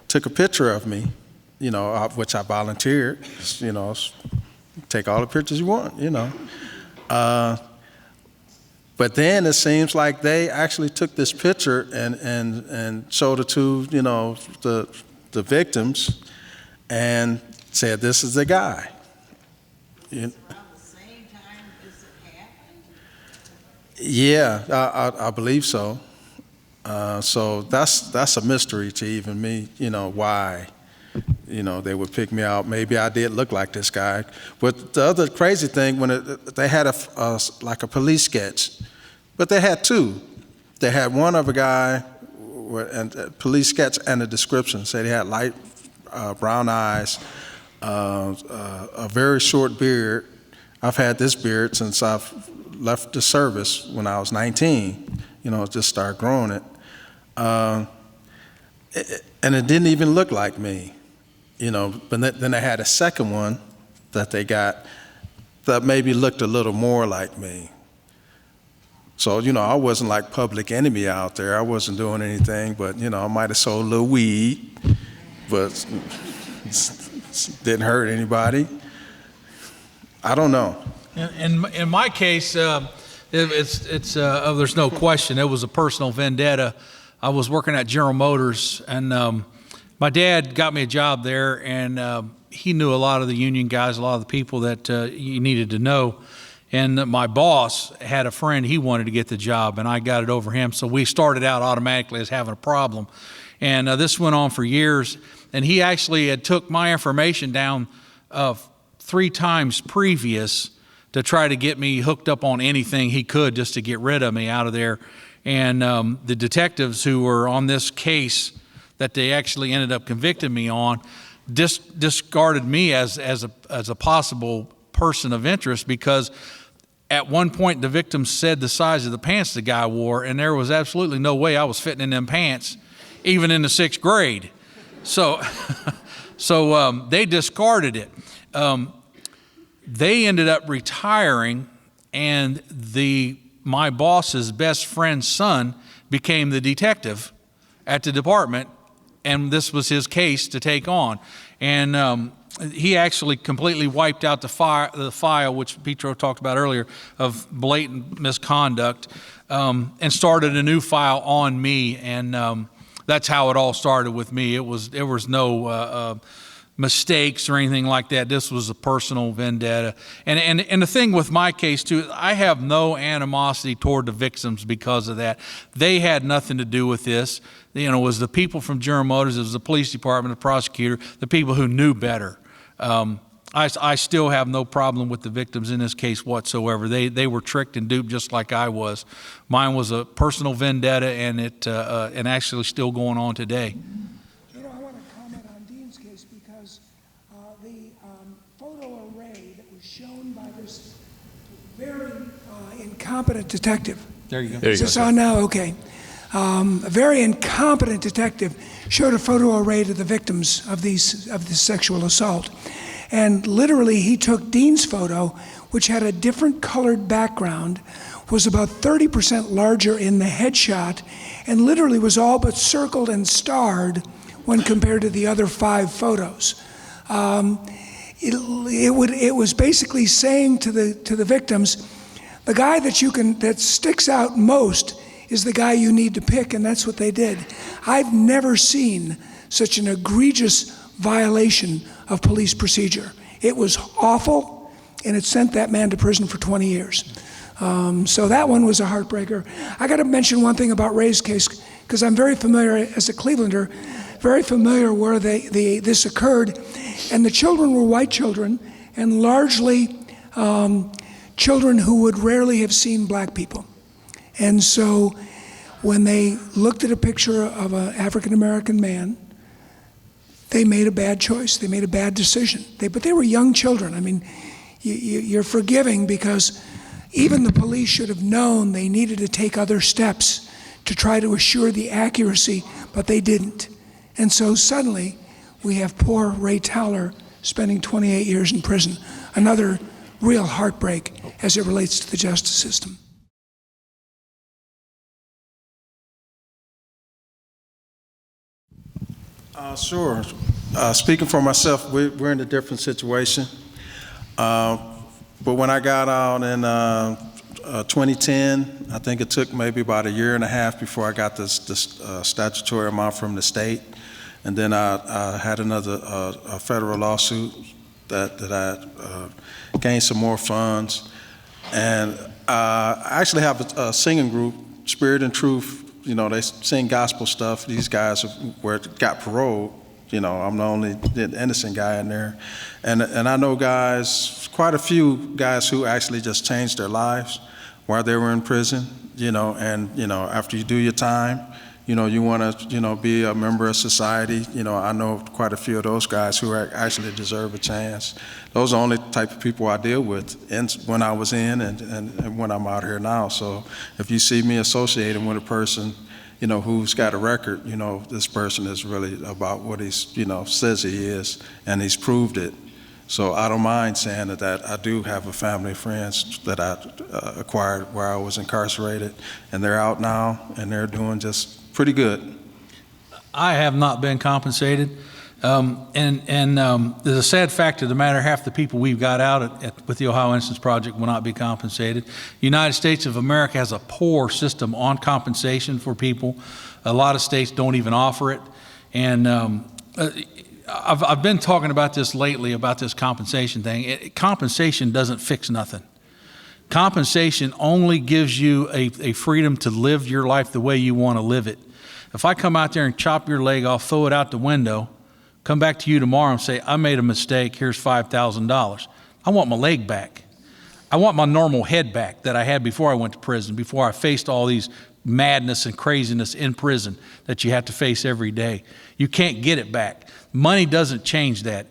took a picture of me, which I volunteered, take all the pictures you want, But then it seems like they actually took this picture and showed it to, the victims and said, this is the guy. Yeah, I believe so. So that's a mystery to even me, why, they would pick me out. Maybe I did look like this guy. But the other crazy thing, they had like a police sketch, but they had two. They had one of a guy, and a police sketch and a description. Said he had light brown eyes, a very short beard. I've had this beard since I've left the service when I was 19, just started growing it. And it didn't even look like me, but then they had a second one that they got that maybe looked a little more like me. So, I wasn't like public enemy out there. I wasn't doing anything, but, I might have sold a little weed, but didn't hurt anybody. I don't know. In my case, there's no question. It was a personal vendetta. I was working at General Motors, and my dad got me a job there, and he knew a lot of the union guys, a lot of the people that you needed to know. And my boss had a friend, he wanted to get the job, and I got it over him. So we started out automatically as having a problem. And this went on for years. and he actually had took my information down 3 times previous to try to get me hooked up on anything he could just to get rid of me out of there. And the detectives who were on this case that they actually ended up convicting me on discarded me as a possible person of interest, because at one point the victim said the size of the pants the guy wore, and there was absolutely no way I was fitting in them pants, even in the 6th grade. So, they discarded it. They ended up retiring, and my boss's best friend's son became the detective at the department, and this was his case to take on. And he actually completely wiped out the file, which Petro talked about earlier, of blatant misconduct, and started a new file on me. And that's how it all started with me. There was no mistakes or anything like that. This was a personal vendetta. And the thing with my case too, I have no animosity toward the victims because of that. They had nothing to do with this. It was the people from General Motors, it was the police department, the prosecutor, the people who knew better. I still have no problem with the victims in this case whatsoever. They were tricked and duped just like I was. Mine was a personal vendetta, and and actually still going on today. I want to comment on Dean's case because the photo array that was shown by this very incompetent detective. There you go. Is this on now? Okay. A very incompetent detective showed a photo array to the victims of this sexual assault. And literally he took Dean's photo, which had a different colored background, was about 30% larger in the headshot, and literally was all but circled and starred when compared to the other 5 photos. It was basically saying to the victims, the guy that sticks out most is the guy you need to pick, and that's what they did. I've never seen such an egregious violation of police procedure. It was awful, and it sent that man to prison for 20 years. So that one was a heartbreaker. I got to mention one thing about Ray's case, because I'm very familiar, as a Clevelander, very familiar where this occurred, and the children were white children, and largely children who would rarely have seen black people. And so when they looked at a picture of an African-American man, they made a bad choice. They made a bad decision. But they were young children. I mean, you're forgiving because even the police should have known they needed to take other steps to try to assure the accuracy, but they didn't. And so suddenly we have poor Ray Towler spending 28 years in prison. Another real heartbreak as it relates to the justice system. Sure. Speaking for myself, we're in a different situation. But when I got out in 2010, I think it took maybe about a year and a half before I got this statutory amount from the state. And then I had another federal lawsuit that I gained some more funds. And I actually have a singing group, Spirit and Truth. They sing gospel stuff. These guys got paroled. I'm the only innocent guy in there. And I know guys, quite a few guys who actually just changed their lives while they were in prison, and, after you do your time, you want to, be a member of society. I know quite a few of those guys who actually deserve a chance. Those are the only type of people I deal with when I was in and when I'm out here now. So if you see me associating with a person, who's got a record, this person is really about what he's, says he is, and he's proved it. So I don't mind saying that I do have a family of friends that I acquired where I was incarcerated, and they're out now, and they're doing just pretty good. I have not been compensated. There's a sad fact of the matter, half the people we've got out with the Ohio Innocence Project will not be compensated. The United States of America has a poor system on compensation for people. A lot of states don't even offer it. And I've been talking about this lately, about this compensation thing. Compensation doesn't fix nothing. Compensation only gives you a freedom to live your life the way you want to live it. If I come out there and chop your leg off, throw it out the window, come back to you tomorrow and say, I made a mistake, here's $5,000. I want my leg back. I want my normal head back that I had before I went to prison, before I faced all these madness and craziness in prison that you have to face every day. You can't get it back. Money doesn't change that.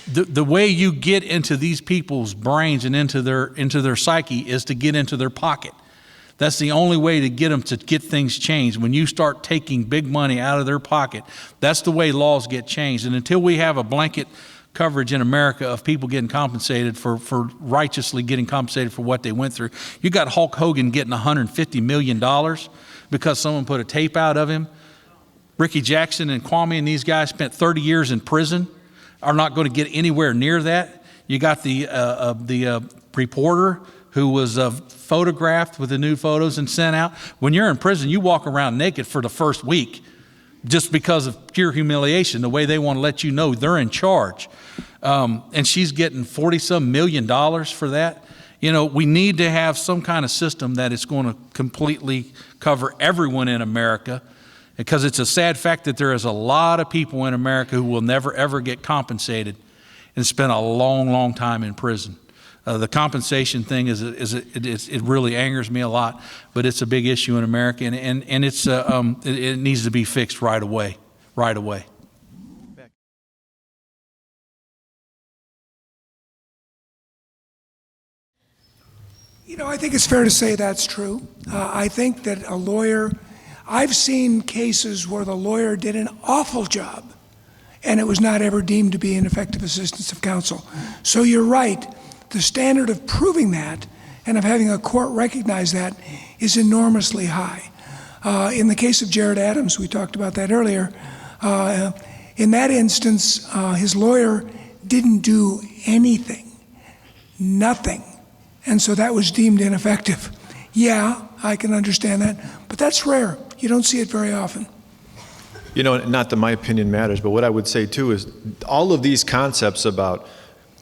The way you get into these people's brains and into their psyche is to get into their pocket. That's the only way to get them to get things changed. When you start taking big money out of their pocket, that's the way laws get changed. And until we have a blanket coverage in America of people getting compensated for righteously getting compensated for what they went through. You got Hulk Hogan getting $150 million because someone put a tape out of him. Ricky Jackson and Kwame and these guys spent 30 years in prison, are not going to get anywhere near that. You got the reporter who was photographed with the nude photos and sent out. When you're in prison, you walk around naked for the first week just because of pure humiliation, the way they want to let you know they're in charge. And she's getting $40-some million for that. You know, we need to have some kind of system that is going to completely cover everyone in America, because it's a sad fact that there is a lot of people in America who will never, ever get compensated and spend a long, long time in prison. The compensation thing it really angers me a lot, but it's a big issue in America, and it needs to be fixed right away. You know, I think it's fair to say that's true. I think that a lawyer, I've seen cases where the lawyer did an awful job, and it was not ever deemed to be an effective assistance of counsel. So you're right. The standard of proving that and of having a court recognize that is enormously high. In the case of Jared Adams, we talked about that earlier, in that instance, his lawyer didn't do anything, nothing, and so that was deemed ineffective. Yeah, I can understand that, but that's rare. You don't see it very often. You know, not that my opinion matters, but what I would say too is all of these concepts about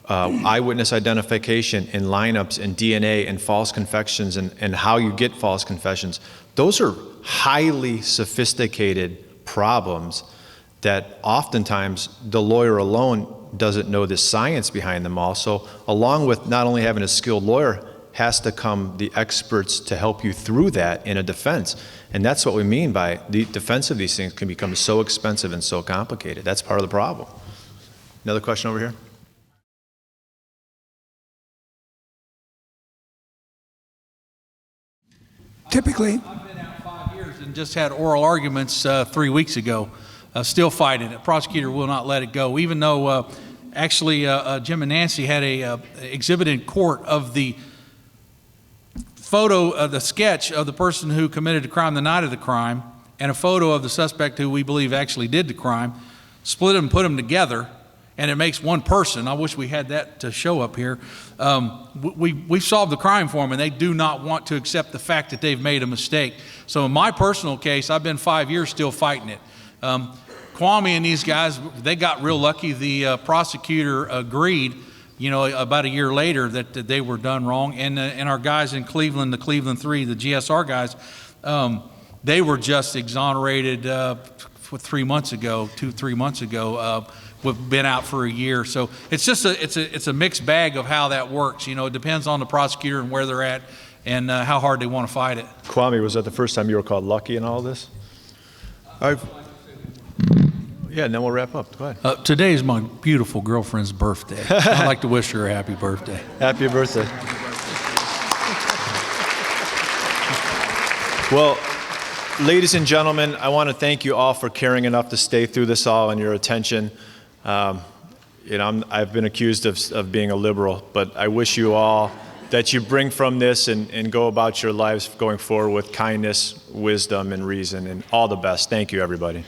eyewitness identification and lineups and DNA and false confessions and how you get false confessions, those are highly sophisticated problems that oftentimes the lawyer alone doesn't know the science behind them all. So along with not only having a skilled lawyer, has to come the experts to help you through that in a defense. And that's what we mean by the defense of these things can become so expensive and so complicated. That's part of the problem. Another question over here? Typically, I've been out 5 years and just had oral arguments 3 weeks ago, still fighting it. Prosecutor will not let it go, even though actually Jim and Nancy had a exhibit in court of the photo, the sketch of the person who committed the crime the night of the crime, and a photo of the suspect who we believe actually did the crime, split them and put them together, and it makes one person. I wish we had that to show up here. We solved the crime for them, and they do not want to accept the fact that they've made a mistake. So in my personal case, I've been 5 years still fighting it. Kwame and these guys, they got real lucky. The prosecutor agreed, about a year later that they were done wrong. And our guys in Cleveland, the Cleveland 3, the GSR guys, they were just exonerated 3 months ago, 2-3 months ago. We've been out for a year. So it's just it's a mixed bag of how that works. It depends on the prosecutor and where they're at and how hard they want to fight it. Kwame, was that the first time you were called lucky in all of this? Yeah, and then we'll wrap up. Go ahead. Today is my beautiful girlfriend's birthday. I'd like to wish her a happy birthday. Happy birthday. Well, ladies and gentlemen, I want to thank you all for caring enough to stay through this all and your attention. I've been accused of being a liberal, but I wish you all that you bring from this and go about your lives going forward with kindness, wisdom, and reason, and all the best. Thank you, everybody.